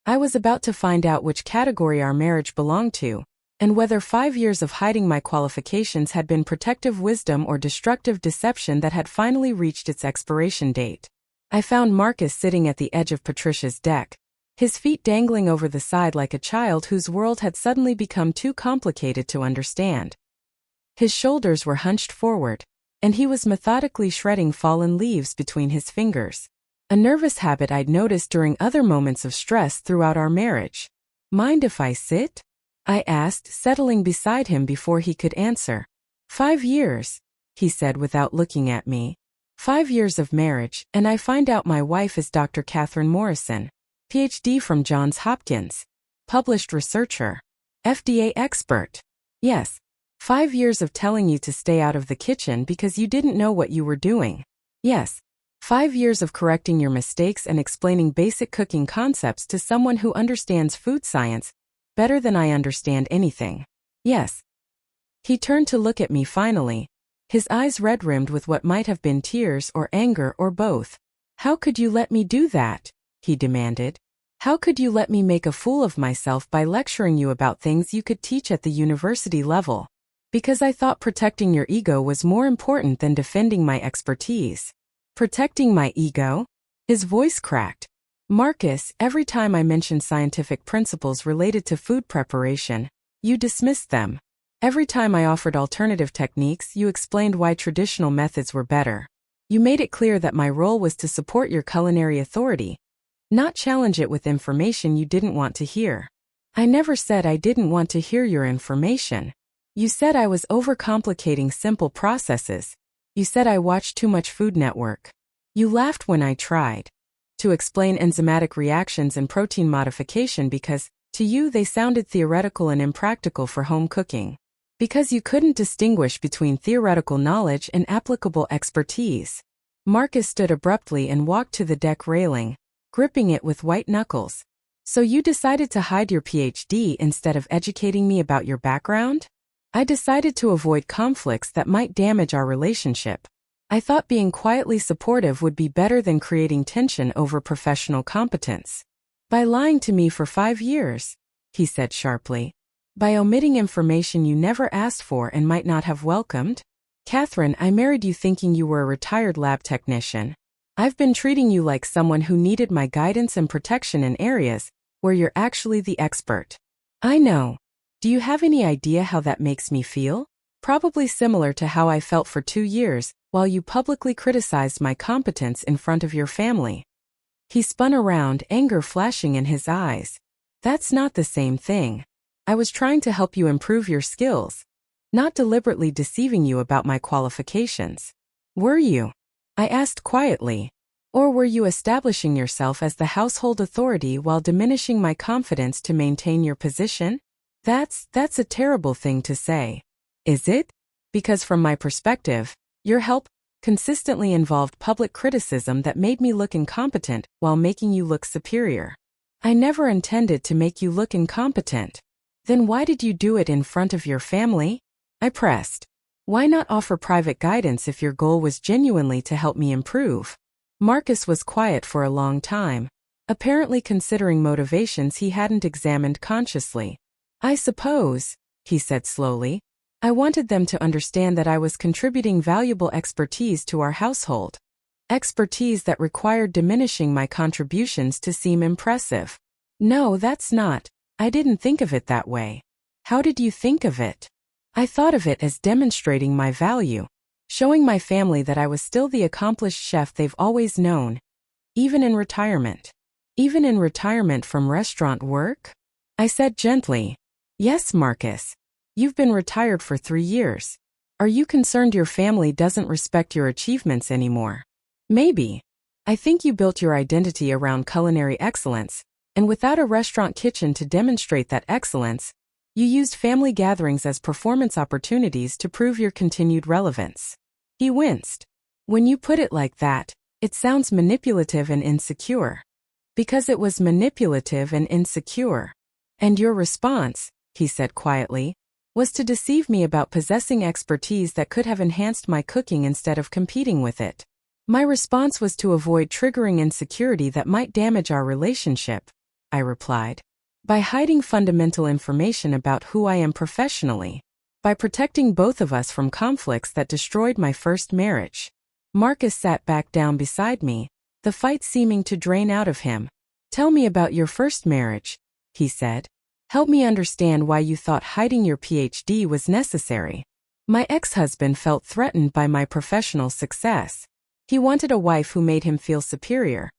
I was about to find out which category our marriage belonged to, and whether 5 years of hiding my qualifications had been protective wisdom or destructive deception that had finally reached its expiration date. I found Marcus sitting at the edge of Patricia's deck, his feet dangling over the side like a child whose world had suddenly become too complicated to understand. His shoulders were hunched forward, and he was methodically shredding fallen leaves between his fingers. A nervous habit I'd noticed during other moments of stress throughout our marriage. "Mind if I sit?" I asked, settling beside him before he could answer. 5 years, he said without looking at me. 5 years of marriage, and I find out my wife is Dr. Catherine Morrison, PhD from Johns Hopkins, published researcher, FDA expert. Yes, 5 years of telling you to stay out of the kitchen because you didn't know what you were doing. Yes, 5 years of correcting your mistakes and explaining basic cooking concepts to someone who understands food science better than I understand anything. Yes. He turned to look at me finally, his eyes red-rimmed with what might have been tears or anger or both. "How could you let me do that?" he demanded. "How could you let me make a fool of myself by lecturing you about things you could teach at the university level? Because I thought protecting your ego was more important than defending my expertise." "Protecting my ego?" His voice cracked. "Marcus, every time I mentioned scientific principles related to food preparation, you dismissed them. Every time I offered alternative techniques, you explained why traditional methods were better. You made it clear that my role was to support your culinary authority, not challenge it with information you didn't want to hear." "I never said I didn't want to hear your information. You said I was overcomplicating simple processes. You said I watched too much Food Network. You laughed when I tried to explain enzymatic reactions and protein modification because, to you, they sounded theoretical and impractical for home cooking. Because you couldn't distinguish between theoretical knowledge and applicable expertise." Marcus stood abruptly and walked to the deck railing, gripping it with white knuckles. "So you decided to hide your PhD instead of educating me about your background?" "I decided to avoid conflicts that might damage our relationship. I thought being quietly supportive would be better than creating tension over professional competence." By lying to me for 5 years, he said sharply. By omitting information you never asked for and might not have welcomed? Catherine, I married you thinking you were a retired lab technician. I've been treating you like someone who needed my guidance and protection in areas where you're actually the expert. I know. Do you have any idea how that makes me feel? Probably similar to how I felt for 2 years while you publicly criticized my competence in front of your family. He spun around, anger flashing in his eyes. That's not the same thing. I was trying to help you improve your skills, not deliberately deceiving you about my qualifications. Were you? I asked quietly. Or were you establishing yourself as the household authority while diminishing my confidence to maintain your position? That's a terrible thing to say. Is it? Because from my perspective, your help consistently involved public criticism that made me look incompetent while making you look superior. I never intended to make you look incompetent. Then why did you do it in front of your family? I pressed. Why not offer private guidance if your goal was genuinely to help me improve? Marcus was quiet for a long time, apparently considering motivations he hadn't examined consciously. I suppose, he said slowly, I wanted them to understand that I was contributing valuable expertise to our household. Expertise that required diminishing my contributions to seem impressive. No, that's not. I didn't think of it that way. How did you think of it? I thought of it as demonstrating my value, showing my family that I was still the accomplished chef they've always known, even in retirement. Even in retirement from restaurant work? I said gently. Yes, Marcus. You've been retired for 3 years. Are you concerned your family doesn't respect your achievements anymore? Maybe. I think you built your identity around culinary excellence, and without a restaurant kitchen to demonstrate that excellence, you used family gatherings as performance opportunities to prove your continued relevance. He winced. When you put it like that, it sounds manipulative and insecure. Because it was manipulative and insecure. And your response, he said quietly, was to deceive me about possessing expertise that could have enhanced my cooking instead of competing with it. My response was to avoid triggering insecurity that might damage our relationship, I replied. By hiding fundamental information about who I am professionally. By protecting both of us from conflicts that destroyed my first marriage. Marcus sat back down beside me, the fight seeming to drain out of him. Tell me about your first marriage, he said. Help me understand why you thought hiding your PhD was necessary. My ex-husband felt threatened by my professional success. He wanted a wife who made him feel superior,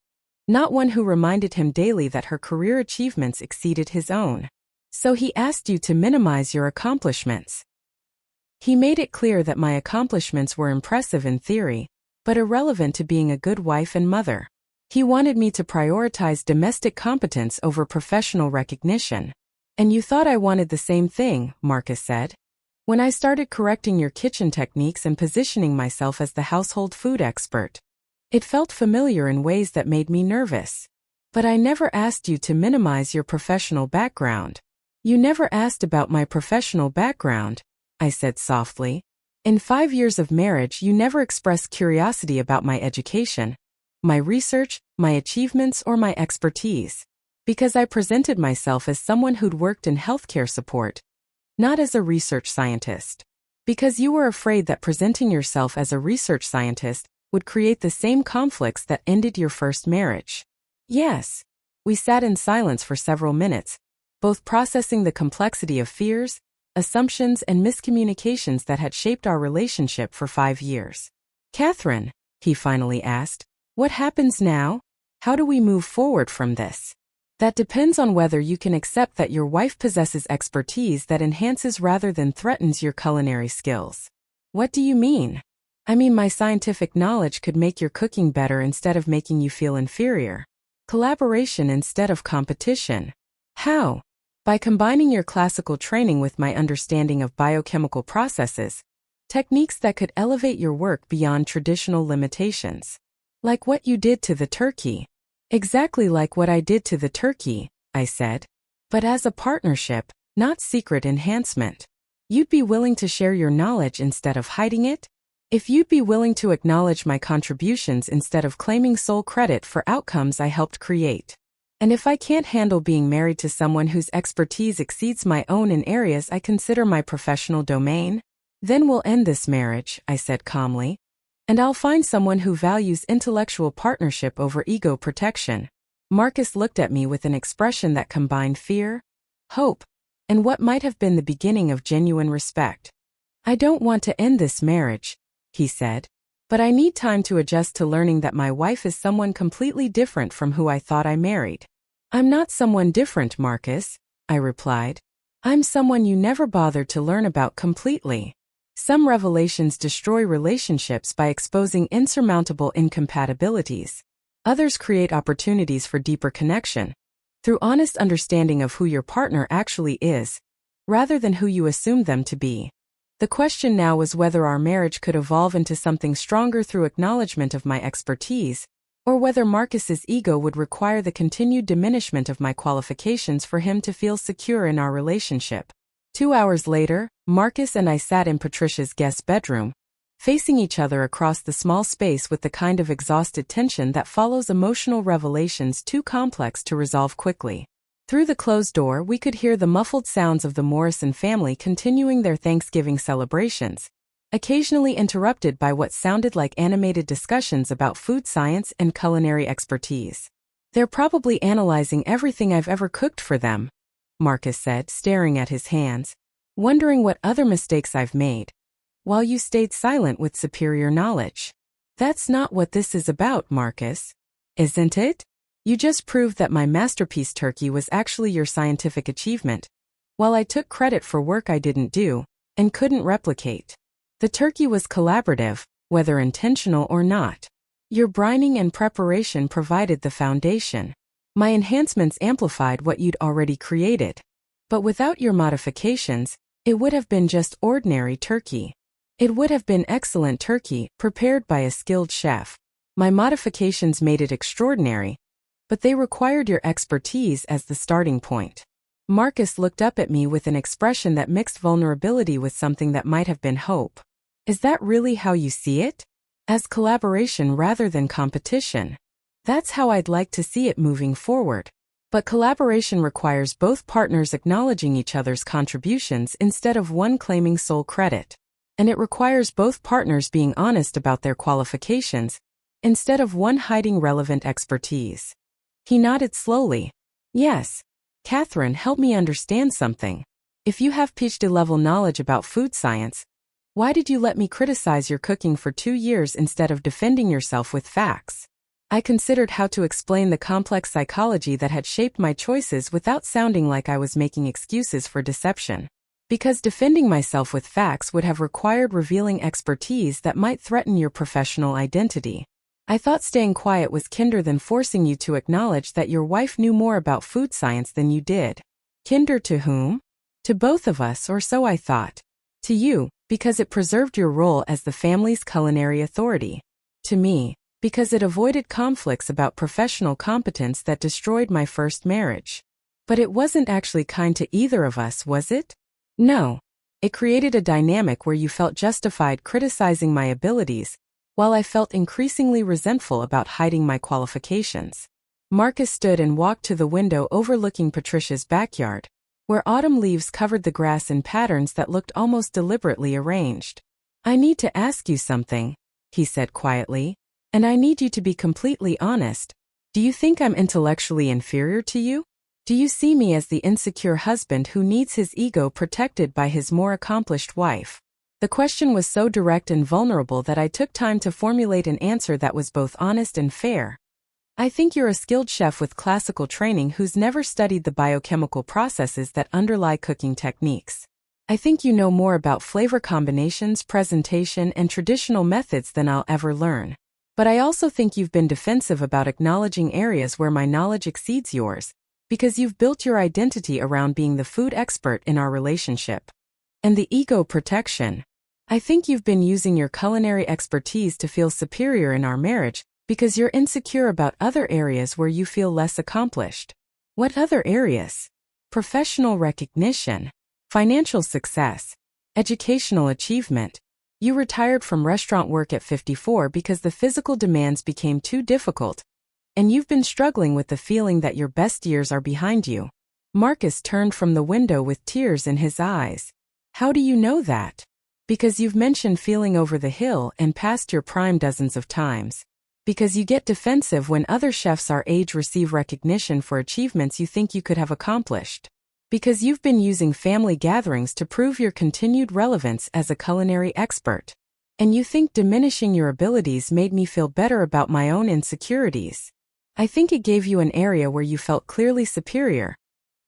not one who reminded him daily that her career achievements exceeded his own. So he asked you to minimize your accomplishments. He made it clear that my accomplishments were impressive in theory, but irrelevant to being a good wife and mother. He wanted me to prioritize domestic competence over professional recognition. And you thought I wanted the same thing, Marcus said. When I started correcting your kitchen techniques and positioning myself as the household food expert, it felt familiar in ways that made me nervous. But I never asked you to minimize your professional background. You never asked about my professional background, I said softly. In 5 years of marriage, you never expressed curiosity about my education, my research, my achievements, or my expertise. Because I presented myself as someone who'd worked in healthcare support, not as a research scientist. Because you were afraid that presenting yourself as a research scientist would create the same conflicts that ended your first marriage. Yes. We sat in silence for several minutes, both processing the complexity of fears, assumptions, and miscommunications that had shaped our relationship for 5 years. Catherine, he finally asked, what happens now? How do we move forward from this? That depends on whether you can accept that your wife possesses expertise that enhances rather than threatens your culinary skills. What do you mean? I mean, my scientific knowledge could make your cooking better instead of making you feel inferior. Collaboration instead of competition. How? By combining your classical training with my understanding of biochemical processes, techniques that could elevate your work beyond traditional limitations. Like what you did to the turkey. Exactly like what I did to the turkey, I said. But as a partnership, not secret enhancement. You'd be willing to share your knowledge instead of hiding it? If you'd be willing to acknowledge my contributions instead of claiming sole credit for outcomes I helped create. And if I can't handle being married to someone whose expertise exceeds my own in areas I consider my professional domain, then we'll end this marriage, I said calmly. And I'll find someone who values intellectual partnership over ego protection. Marcus looked at me with an expression that combined fear, hope, and what might have been the beginning of genuine respect. I don't want to end this marriage, he said, but I need time to adjust to learning that my wife is someone completely different from who I thought I married. I'm not someone different, Marcus, I replied. I'm someone you never bothered to learn about completely. Some revelations destroy relationships by exposing insurmountable incompatibilities. Others create opportunities for deeper connection, through honest understanding of who your partner actually is, rather than who you assumed them to be. The question now was whether our marriage could evolve into something stronger through acknowledgement of my expertise, or whether Marcus's ego would require the continued diminishment of my qualifications for him to feel secure in our relationship. 2 hours later, Marcus and I sat in Patricia's guest bedroom, facing each other across the small space with the kind of exhausted tension that follows emotional revelations too complex to resolve quickly. Through the closed door, we could hear the muffled sounds of the Morrison family continuing their Thanksgiving celebrations, occasionally interrupted by what sounded like animated discussions about food science and culinary expertise. They're probably analyzing everything I've ever cooked for them, Marcus said, staring at his hands, wondering what other mistakes I've made, while you stayed silent with superior knowledge. That's not what this is about, Marcus. Isn't it? You just proved that my masterpiece turkey was actually your scientific achievement, while I took credit for work I didn't do and couldn't replicate. The turkey was collaborative, whether intentional or not. Your brining and preparation provided the foundation. My enhancements amplified what you'd already created. But without your modifications, it would have been just ordinary turkey. It would have been excellent turkey, prepared by a skilled chef. My modifications made it extraordinary, but they required your expertise as the starting point. Marcus looked up at me with an expression that mixed vulnerability with something that might have been hope. Is that really how you see it? As collaboration rather than competition? That's how I'd like to see it moving forward. But collaboration requires both partners acknowledging each other's contributions instead of one claiming sole credit. And it requires both partners being honest about their qualifications, instead of one hiding relevant expertise. He nodded slowly. Yes. Catherine, help me understand something. If you have PhD-level knowledge about food science, why did you let me criticize your cooking for 2 years instead of defending yourself with facts? I considered how to explain the complex psychology that had shaped my choices without sounding like I was making excuses for deception. Because defending myself with facts would have required revealing expertise that might threaten your professional identity. I thought staying quiet was kinder than forcing you to acknowledge that your wife knew more about food science than you did. Kinder to whom? To both of us, or so I thought. To you, because it preserved your role as the family's culinary authority. To me, because it avoided conflicts about professional competence that destroyed my first marriage. But it wasn't actually kind to either of us, was it? No. It created a dynamic where you felt justified criticizing my abilities, while I felt increasingly resentful about hiding my qualifications. Marcus stood and walked to the window overlooking Patricia's backyard, where autumn leaves covered the grass in patterns that looked almost deliberately arranged. I need to ask you something, he said quietly, and I need you to be completely honest. Do you think I'm intellectually inferior to you? Do you see me as the insecure husband who needs his ego protected by his more accomplished wife? The question was so direct and vulnerable that I took time to formulate an answer that was both honest and fair. I think you're a skilled chef with classical training who's never studied the biochemical processes that underlie cooking techniques. I think you know more about flavor combinations, presentation, and traditional methods than I'll ever learn. But I also think you've been defensive about acknowledging areas where my knowledge exceeds yours, because you've built your identity around being the food expert in our relationship. And the ego protection. I think you've been using your culinary expertise to feel superior in our marriage, because you're insecure about other areas where you feel less accomplished. What other areas? Professional recognition, financial success, educational achievement. You retired from restaurant work at 54 because the physical demands became too difficult, And you've been struggling with the feeling that your best years are behind you. Marcus turned from the window with tears in his eyes. How do you know that? Because you've mentioned feeling over the hill and past your prime dozens of times. Because you get defensive when other chefs our age receive recognition for achievements you think you could have accomplished. Because you've been using family gatherings to prove your continued relevance as a culinary expert. And you think diminishing your abilities made me feel better about my own insecurities. I think it gave you an area where you felt clearly superior,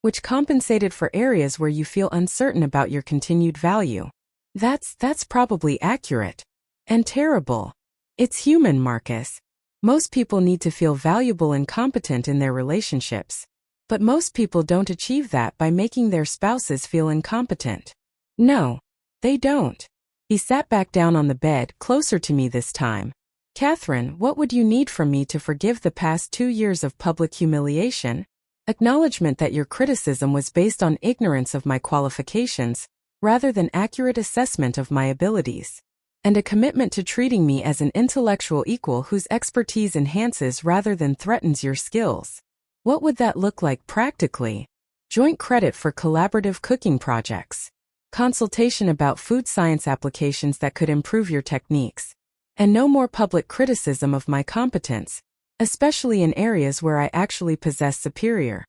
which compensated for areas where you feel uncertain about your continued value. That's probably accurate. And terrible. It's human, Marcus. Most people need to feel valuable and competent in their relationships. But most people don't achieve that by making their spouses feel incompetent. No, they don't. He sat back down on the bed, closer to me this time. Catherine, what would you need from me to forgive the past 2 years of public humiliation? Acknowledgement that your criticism was based on ignorance of my qualifications, rather than accurate assessment of my abilities. And a commitment to treating me as an intellectual equal whose expertise enhances rather than threatens your skills. What would that look like practically? Joint credit for collaborative cooking projects. Consultation about food science applications that could improve your techniques. And no more public criticism of my competence, especially in areas where I actually possess superior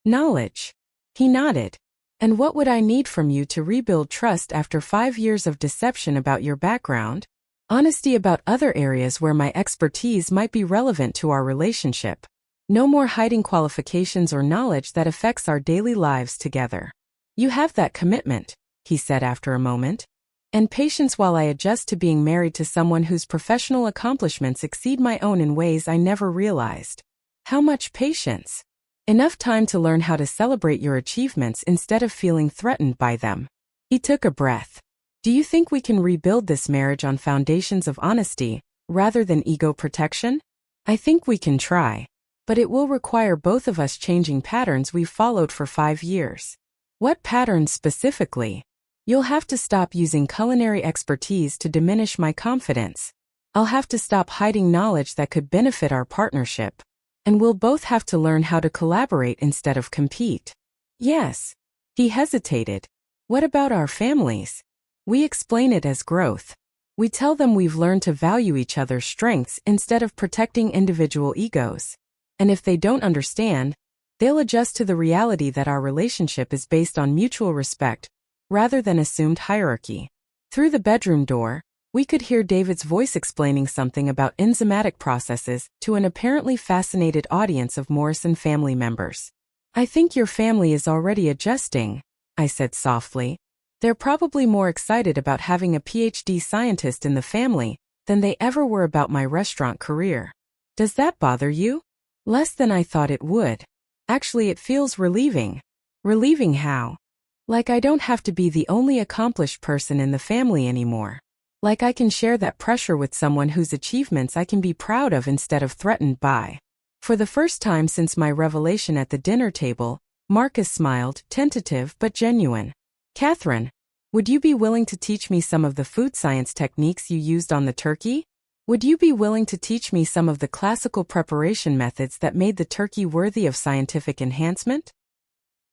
knowledge. He nodded. And what would I need from you to rebuild trust after 5 years of deception about your background? Honesty about other areas where my expertise might be relevant to our relationship. No more hiding qualifications or knowledge that affects our daily lives together. You have that commitment, he said after a moment. And patience while I adjust to being married to someone whose professional accomplishments exceed my own in ways I never realized. How much patience? Enough time to learn how to celebrate your achievements instead of feeling threatened by them. He took a breath. Do you think we can rebuild this marriage on foundations of honesty, rather than ego protection? I think we can try. But it will require both of us changing patterns we've followed for 5 years. What patterns specifically? You'll have to stop using culinary expertise to diminish my confidence. I'll have to stop hiding knowledge that could benefit our partnership. And we'll both have to learn how to collaborate instead of compete. Yes. He hesitated. What about our families? We explain it as growth. We tell them we've learned to value each other's strengths instead of protecting individual egos. And if they don't understand, they'll adjust to the reality that our relationship is based on mutual respect, rather than assumed hierarchy. Through the bedroom door, we could hear David's voice explaining something about enzymatic processes to an apparently fascinated audience of Morrison family members. I think your family is already adjusting, I said softly. They're probably more excited about having a PhD scientist in the family than they ever were about my restaurant career. Does that bother you? Less than I thought it would. Actually, it feels relieving. Relieving how? Like I don't have to be the only accomplished person in the family anymore. Like I can share that pressure with someone whose achievements I can be proud of instead of threatened by. For the first time since my revelation at the dinner table, Marcus smiled, tentative but genuine. Catherine, would you be willing to teach me some of the food science techniques you used on the turkey? Would you be willing to teach me some of the classical preparation methods that made the turkey worthy of scientific enhancement?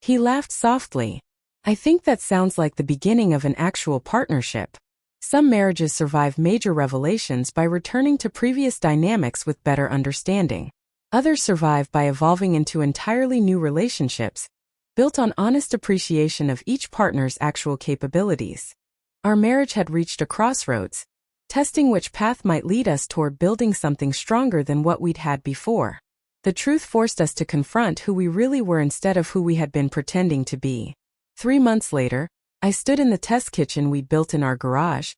He laughed softly. I think that sounds like the beginning of an actual partnership. Some marriages survive major revelations by returning to previous dynamics with better understanding. Others survive by evolving into entirely new relationships, built on honest appreciation of each partner's actual capabilities. Our marriage had reached a crossroads, testing which path might lead us toward building something stronger than what we'd had before. The truth forced us to confront who we really were instead of who we had been pretending to be. 3 months later, I stood in the test kitchen we'd built in our garage,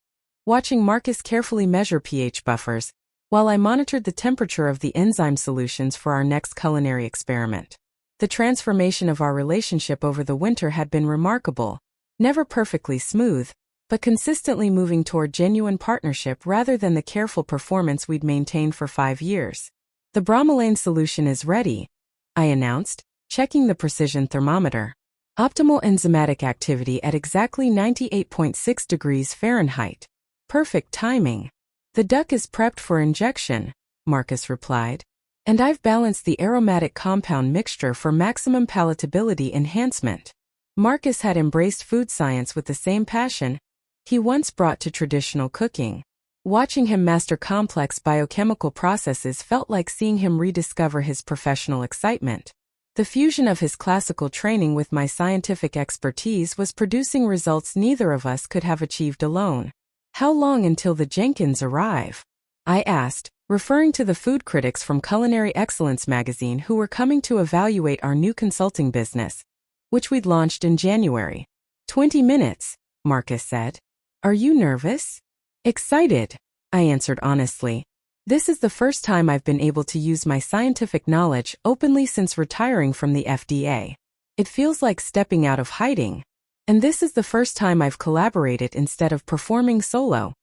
watching Marcus carefully measure pH buffers, while I monitored the temperature of the enzyme solutions for our next culinary experiment. The transformation of our relationship over the winter had been remarkable, never perfectly smooth, but consistently moving toward genuine partnership rather than the careful performance we'd maintained for 5 years. The bromelain solution is ready, I announced, checking the precision thermometer. Optimal enzymatic activity at exactly 98.6 degrees Fahrenheit. Perfect timing. The duck is prepped for injection, Marcus replied. And I've balanced the aromatic compound mixture for maximum palatability enhancement. Marcus had embraced food science with the same passion he once brought to traditional cooking. Watching him master complex biochemical processes felt like seeing him rediscover his professional excitement. The fusion of his classical training with my scientific expertise was producing results neither of us could have achieved alone. How long until the Jenkins arrive? I asked, referring to the food critics from Culinary Excellence magazine who were coming to evaluate our new consulting business, which we'd launched in January. 20 minutes, Marcus said. Are you nervous? Excited, I answered honestly. This is the first time I've been able to use my scientific knowledge openly since retiring from the FDA. It feels like stepping out of hiding. And this is the first time I've collaborated instead of performing solo,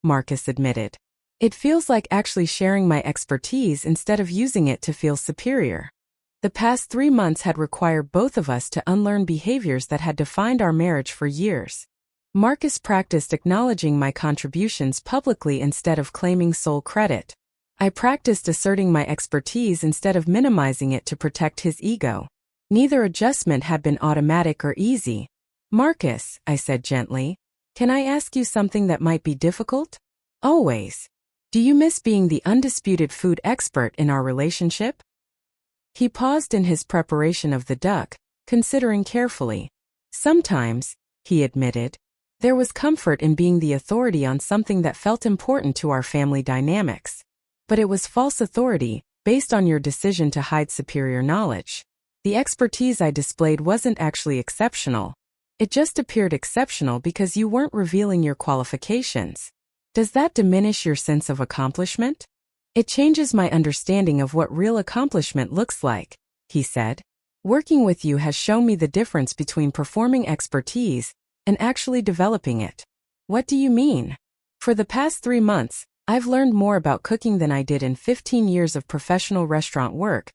Marcus admitted. It feels like actually sharing my expertise instead of using it to feel superior. The past 3 months had required both of us to unlearn behaviors that had defined our marriage for years. Marcus practiced acknowledging my contributions publicly instead of claiming sole credit. I practiced asserting my expertise instead of minimizing it to protect his ego. Neither adjustment had been automatic or easy. Marcus, I said gently, can I ask you something that might be difficult? Always. Do you miss being the undisputed food expert in our relationship? He paused in his preparation of the duck, considering carefully. Sometimes, he admitted. There was comfort in being the authority on something that felt important to our family dynamics. But it was false authority, based on your decision to hide superior knowledge. The expertise I displayed wasn't actually exceptional. It just appeared exceptional because you weren't revealing your qualifications. Does that diminish your sense of accomplishment? It changes my understanding of what real accomplishment looks like, he said. Working with you has shown me the difference between performing expertise and actually developing it. What do you mean? For the past 3 months, I've learned more about cooking than I did in 15 years of professional restaurant work,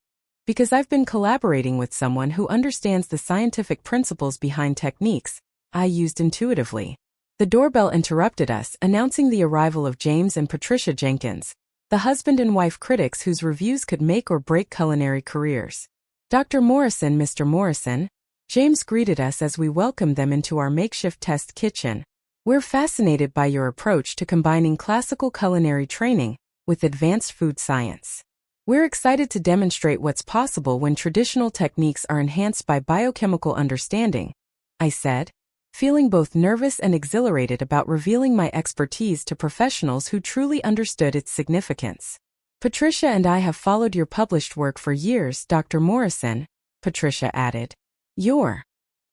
because I've been collaborating with someone who understands the scientific principles behind techniques I used intuitively. The doorbell interrupted us, announcing the arrival of James and Patricia Jenkins, the husband and wife critics whose reviews could make or break culinary careers. Dr. Morrison, Mr. Morrison, James greeted us as we welcomed them into our makeshift test kitchen. We're fascinated by your approach to combining classical culinary training with advanced food science. We're excited to demonstrate what's possible when traditional techniques are enhanced by biochemical understanding, I said, feeling both nervous and exhilarated about revealing my expertise to professionals who truly understood its significance. Patricia and I have followed your published work for years, Dr. Morrison, Patricia added. Your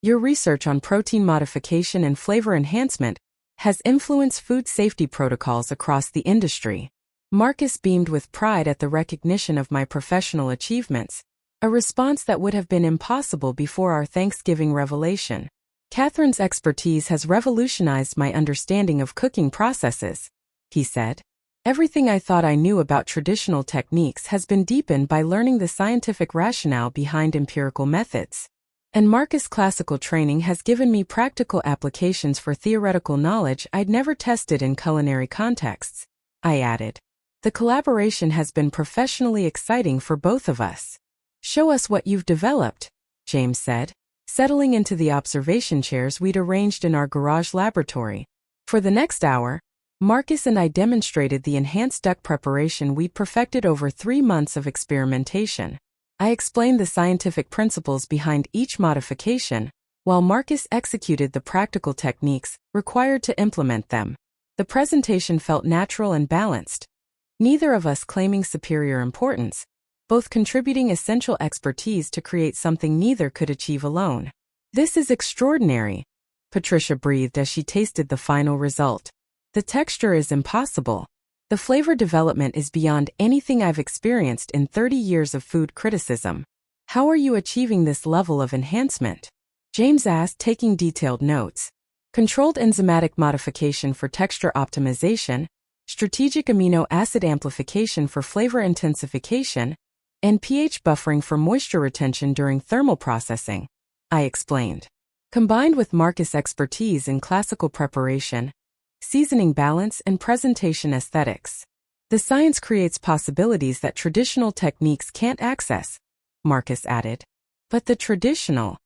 research on protein modification and flavor enhancement has influenced food safety protocols across the industry. Marcus beamed with pride at the recognition of my professional achievements, a response that would have been impossible before our Thanksgiving revelation. Catherine's expertise has revolutionized my understanding of cooking processes, he said. Everything I thought I knew about traditional techniques has been deepened by learning the scientific rationale behind empirical methods. And Marcus' classical training has given me practical applications for theoretical knowledge I'd never tested in culinary contexts, I added. The collaboration has been professionally exciting for both of us. Show us what you've developed, James said, settling into the observation chairs we'd arranged in our garage laboratory. For the next hour, Marcus and I demonstrated the enhanced duck preparation we'd perfected over 3 months of experimentation. I explained the scientific principles behind each modification, while Marcus executed the practical techniques required to implement them. The presentation felt natural and balanced, neither of us claiming superior importance, both contributing essential expertise to create something neither could achieve alone. This is extraordinary, Patricia breathed as she tasted the final result. The texture is impossible. The flavor development is beyond anything I've experienced in 30 years of food criticism. How are you achieving this level of enhancement? James asked, taking detailed notes. Controlled enzymatic modification for texture optimization, strategic amino acid amplification for flavor intensification, and pH buffering for moisture retention during thermal processing, I explained. Combined with Marcus' expertise in classical preparation, seasoning balance, and presentation aesthetics, The science creates possibilities that traditional techniques can't access, Marcus added. But the traditional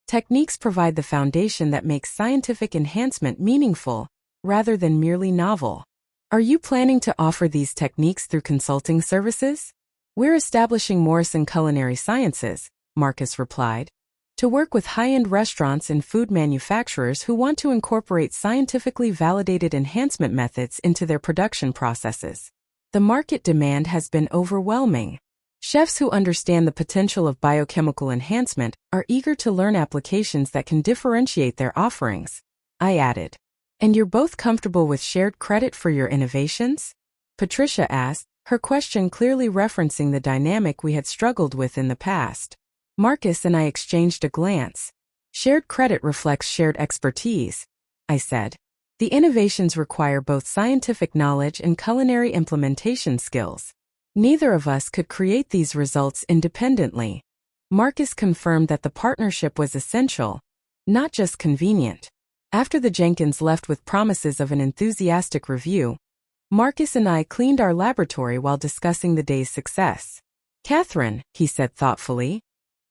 techniques provide the foundation that makes scientific enhancement meaningful, rather than merely novel. Are you planning to offer these techniques through consulting services? We're establishing Morrison Culinary Sciences, Marcus replied, to work with high-end restaurants and food manufacturers who want to incorporate scientifically validated enhancement methods into their production processes. The market demand has been overwhelming. Chefs who understand the potential of biochemical enhancement are eager to learn applications that can differentiate their offerings, I added. And you're both comfortable with shared credit for your innovations? Patricia asked, her question clearly referencing the dynamic we had struggled with in the past. Marcus and I exchanged a glance. Shared credit reflects shared expertise, I said. The innovations require both scientific knowledge and culinary implementation skills. Neither of us could create these results independently. Marcus confirmed that the partnership was essential, not just convenient. After the Jenkins left with promises of an enthusiastic review, Marcus and I cleaned our laboratory while discussing the day's success. Catherine, he said thoughtfully,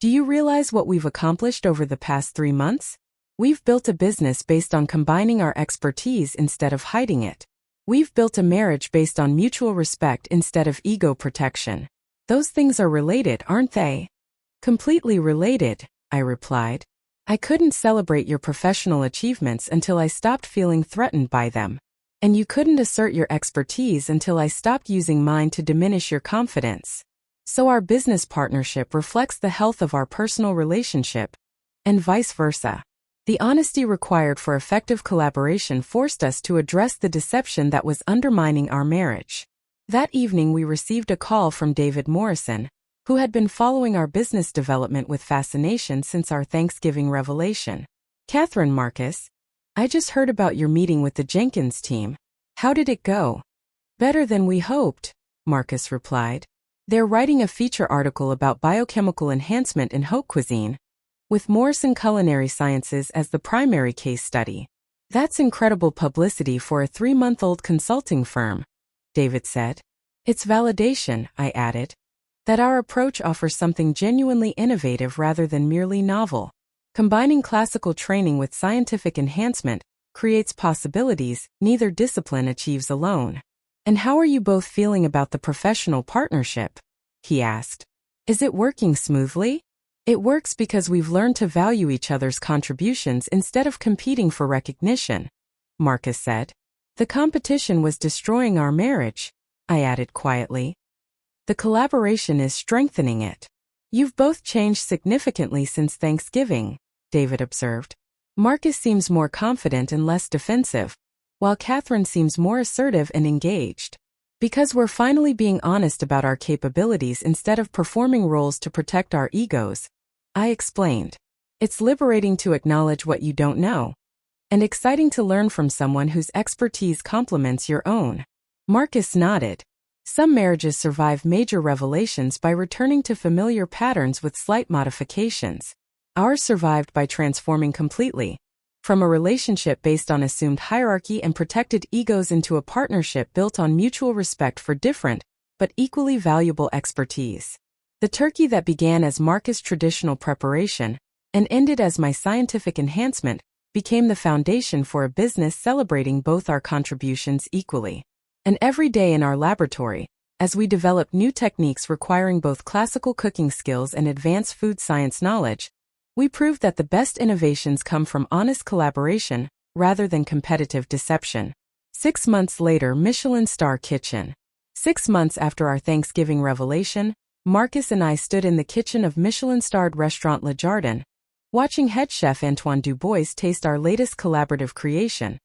do you realize what we've accomplished over the past 3 months? We've built a business based on combining our expertise instead of hiding it. We've built a marriage based on mutual respect instead of ego protection. Those things are related, aren't they? Completely related, I replied. I couldn't celebrate your professional achievements until I stopped feeling threatened by them. And you couldn't assert your expertise until I stopped using mine to diminish your confidence. So our business partnership reflects the health of our personal relationship, and vice versa. The honesty required for effective collaboration forced us to address the deception that was undermining our marriage. That evening we received a call from David Morrison, who had been following our business development with fascination since our Thanksgiving revelation. Catherine, Marcus, I just heard about your meeting with the Jenkins team. How did it go? Better than we hoped, Marcus replied. They're writing a feature article about biochemical enhancement in haute cuisine, with Morrison Culinary Sciences as the primary case study. That's incredible publicity for a 3-month-old consulting firm, David said. It's validation, I added, that our approach offers something genuinely innovative rather than merely novel. Combining classical training with scientific enhancement creates possibilities neither discipline achieves alone. And how are you both feeling about the professional partnership? He asked. Is it working smoothly? It works because we've learned to value each other's contributions instead of competing for recognition, Marcus said. The competition was destroying our marriage, I added quietly. The collaboration is strengthening it. You've both changed significantly since Thanksgiving, David observed. Marcus seems more confident and less defensive, while Catherine seems more assertive and engaged. Because we're finally being honest about our capabilities instead of performing roles to protect our egos, I explained. It's liberating to acknowledge what you don't know, and exciting to learn from someone whose expertise complements your own. Marcus nodded. Some marriages survive major revelations by returning to familiar patterns with slight modifications. Ours survived by transforming completely, from a relationship based on assumed hierarchy and protected egos into a partnership built on mutual respect for different, but equally valuable expertise. The turkey that began as Marcus' traditional preparation and ended as my scientific enhancement became the foundation for a business celebrating both our contributions equally. And every day in our laboratory, as we develop new techniques requiring both classical cooking skills and advanced food science knowledge, we prove that the best innovations come from honest collaboration rather than competitive deception. 6 months later, Michelin star kitchen. 6 months after our Thanksgiving revelation, Marcus and I stood in the kitchen of Michelin-starred restaurant Le Jardin, watching head chef Antoine Dubois taste our latest collaborative creation,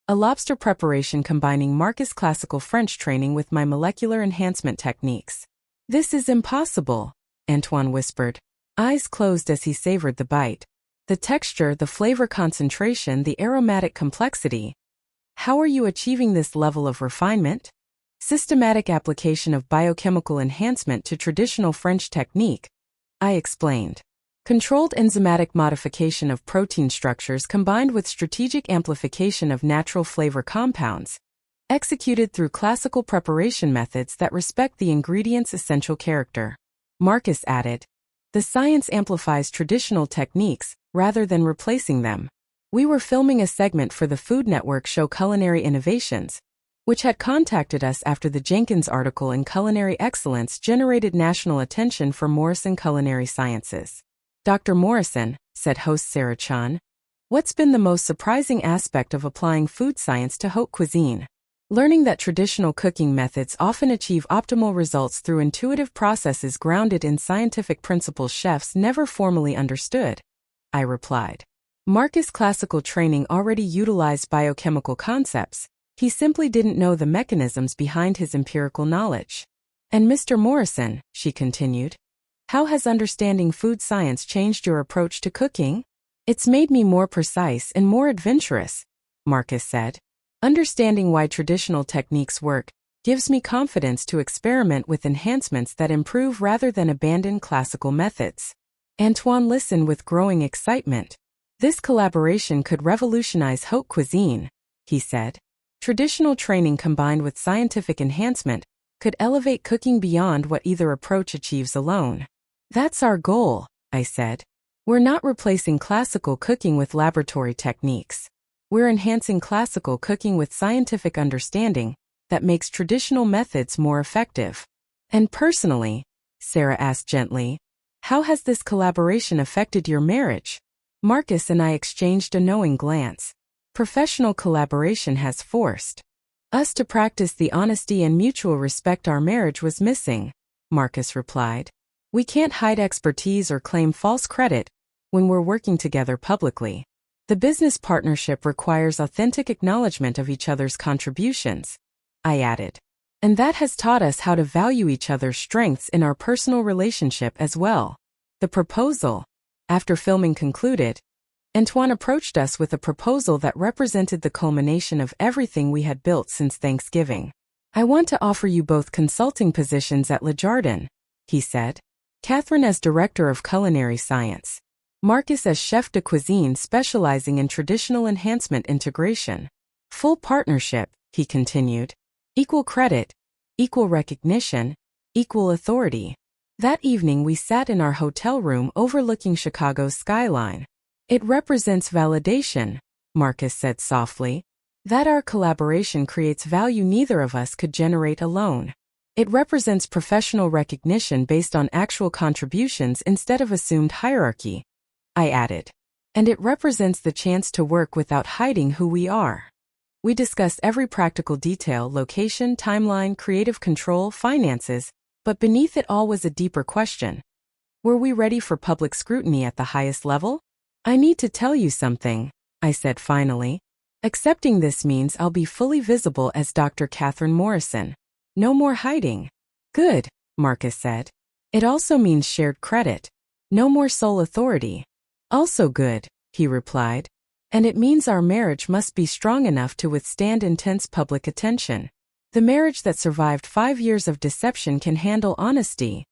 a lobster preparation combining Marcus' classical French training with my molecular enhancement techniques. This is impossible, Antoine whispered, eyes closed as he savored the bite. The texture, the flavor concentration, the aromatic complexity. How are you achieving this level of refinement? Systematic application of biochemical enhancement to traditional French technique, I explained. Controlled enzymatic modification of protein structures combined with strategic amplification of natural flavor compounds. executed through classical preparation methods that respect the ingredients' essential character. Marcus added, the science amplifies traditional techniques rather than replacing them. We were filming a segment for the Food Network show Culinary Innovations, which had contacted us after the Jenkins article in Culinary Excellence generated national attention for Morrison Culinary Sciences. Dr. Morrison, said host Sarah Chun, what's been the most surprising aspect of applying food science to haute cuisine? Learning that traditional cooking methods often achieve optimal results through intuitive processes grounded in scientific principles chefs never formally understood, I replied. Marcus' classical training already utilized biochemical concepts. He simply didn't know the mechanisms behind his empirical knowledge. And Mr. Morrison, she continued, how has understanding food science changed your approach to cooking? It's made me more precise and more adventurous, Marcus said. Understanding why traditional techniques work gives me confidence to experiment with enhancements that improve rather than abandon classical methods. Antoine listened with growing excitement. This collaboration could revolutionize haute cuisine, he said. Traditional training combined with scientific enhancement could elevate cooking beyond what either approach achieves alone. That's our goal, I said. We're not replacing classical cooking with laboratory techniques. We're enhancing classical cooking with scientific understanding that makes traditional methods more effective. And personally, Sarah asked gently, how has this collaboration affected your marriage? Marcus and I exchanged a knowing glance. Professional collaboration has forced us to practice the honesty and mutual respect our marriage was missing, Marcus replied. We can't hide expertise or claim false credit when we're working together publicly. The business partnership requires authentic acknowledgement of each other's contributions, I added. And that has taught us how to value each other's strengths in our personal relationship as well. The proposal. After filming concluded, Antoine approached us with a proposal that represented the culmination of everything we had built since Thanksgiving. I want to offer you both consulting positions at Le Jardin, he said. Catherine as Director of Culinary Science. Marcus as Chef de Cuisine specializing in traditional enhancement integration. Full partnership, he continued. Equal credit, equal recognition, equal authority. That evening we sat in our hotel room overlooking Chicago's skyline. It represents validation, Marcus said softly, that our collaboration creates value neither of us could generate alone. It represents professional recognition based on actual contributions instead of assumed hierarchy, I added. And it represents the chance to work without hiding who we are. We discussed every practical detail, location, timeline, creative control, finances, but beneath it all was a deeper question. Were we ready for public scrutiny at the highest level? I need to tell you something, I said finally. Accepting this means I'll be fully visible as Dr. Catherine Morrison. No more hiding. Good, Marcus said. It also means shared credit. No more sole authority. Also good, he replied. And it means our marriage must be strong enough to withstand intense public attention. The marriage that survived 5 years of deception can handle honesty,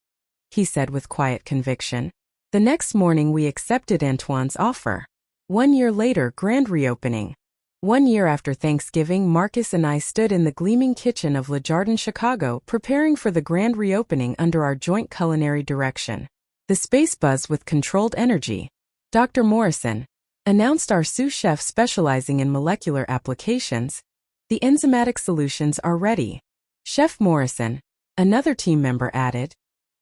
he said with quiet conviction. The next morning we accepted Antoine's offer. 1 year later, grand reopening. 1 year after Thanksgiving, Marcus and I stood in the gleaming kitchen of Le Jardin, Chicago, preparing for the grand reopening under our joint culinary direction. The space buzzed with controlled energy. Dr. Morrison announced our sous chef specializing in molecular applications. The enzymatic solutions are ready. Chef Morrison, another team member, added.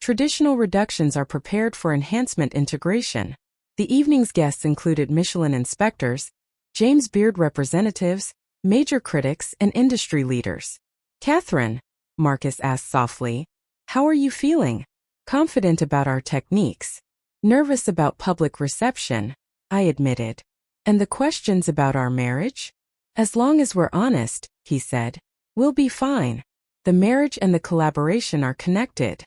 Traditional reductions are prepared for enhancement integration. The evening's guests included Michelin inspectors, James Beard representatives, major critics, and industry leaders. Catherine, Marcus asked softly, how are you feeling? Confident about our techniques. Nervous about public reception, I admitted. And the questions about our marriage? As long as we're honest, he said, we'll be fine. The marriage and the collaboration are connected.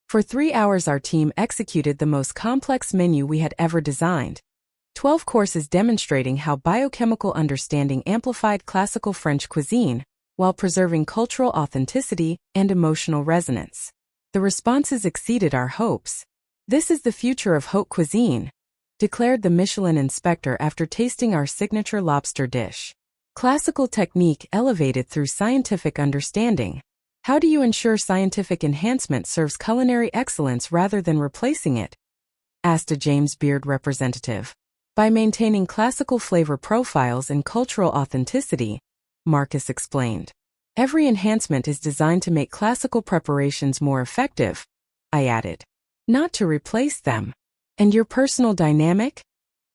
For 3 hours our team executed the most complex menu we had ever designed. 12 courses demonstrating how biochemical understanding amplified classical French cuisine, while preserving cultural authenticity and emotional resonance. The responses exceeded our hopes. This is the future of haute cuisine, declared the Michelin inspector after tasting our signature lobster dish. Classical technique elevated through scientific understanding. How do you ensure scientific enhancement serves culinary excellence rather than replacing it? Asked a James Beard representative. By maintaining classical flavor profiles and cultural authenticity, Marcus explained. Every enhancement is designed to make classical preparations more effective, I added. Not to replace them. And your personal dynamic?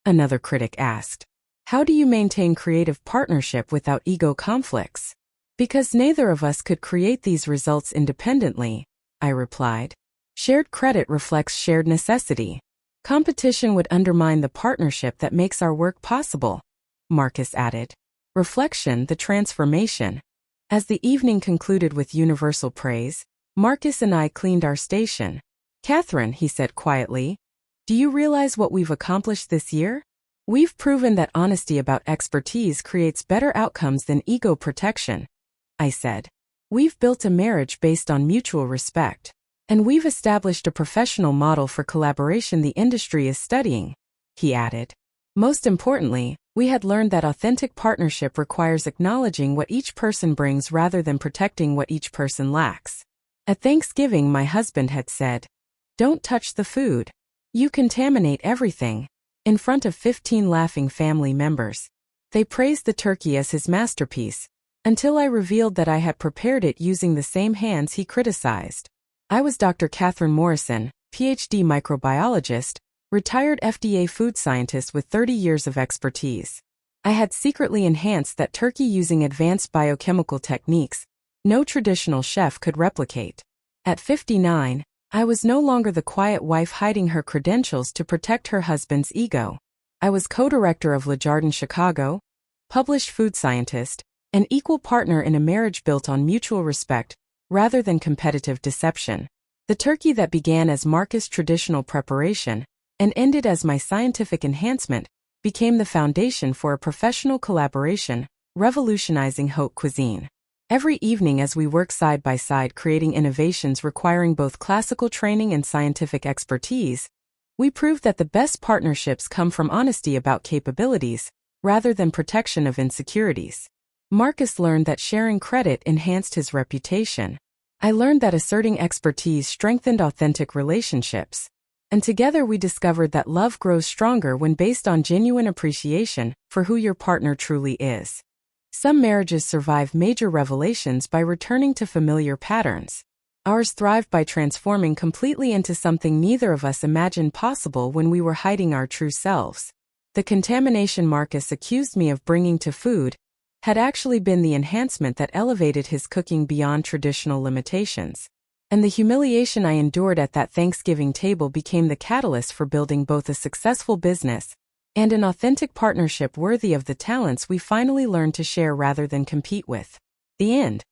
Another critic asked. How do you maintain creative partnership without ego conflicts? Because neither of us could create these results independently, I replied. Shared credit reflects shared necessity. Competition would undermine the partnership that makes our work possible, Marcus added. Reflection, the transformation. As the evening concluded with universal praise, Marcus and I cleaned our station. Catherine, he said quietly, do you realize what we've accomplished this year? We've proven that honesty about expertise creates better outcomes than ego protection, I said. We've built a marriage based on mutual respect. And we've established a professional model for collaboration the industry is studying, he added. Most importantly, we had learned that authentic partnership requires acknowledging what each person brings rather than protecting what each person lacks. At Thanksgiving, my husband had said, "Don't touch the food. You contaminate everything," in front of 15 laughing family members. They praised the turkey as his masterpiece, until I revealed that I had prepared it using the same hands he criticized. I was Dr. Catherine Morrison, PhD microbiologist, retired FDA food scientist with 30 years of expertise. I had secretly enhanced that turkey using advanced biochemical techniques no traditional chef could replicate. At 59, I was no longer the quiet wife hiding her credentials to protect her husband's ego. I was co-director of Le Jardin Chicago, published food scientist, and equal partner in a marriage built on mutual respect rather than competitive deception. The turkey that began as Marcus' traditional preparation and ended as my scientific enhancement became the foundation for a professional collaboration, revolutionizing haute cuisine. Every evening as we work side by side creating innovations requiring both classical training and scientific expertise, we proved that the best partnerships come from honesty about capabilities, rather than protection of insecurities. Marcus learned that sharing credit enhanced his reputation. I learned that asserting expertise strengthened authentic relationships. And together we discovered that love grows stronger when based on genuine appreciation for who your partner truly is. Some marriages survive major revelations by returning to familiar patterns. Ours thrived by transforming completely into something neither of us imagined possible when we were hiding our true selves. The contamination Marcus accused me of bringing to food had actually been the enhancement that elevated his cooking beyond traditional limitations. And the humiliation I endured at that Thanksgiving table became the catalyst for building both a successful business and an authentic partnership worthy of the talents we finally learned to share rather than compete with. The end.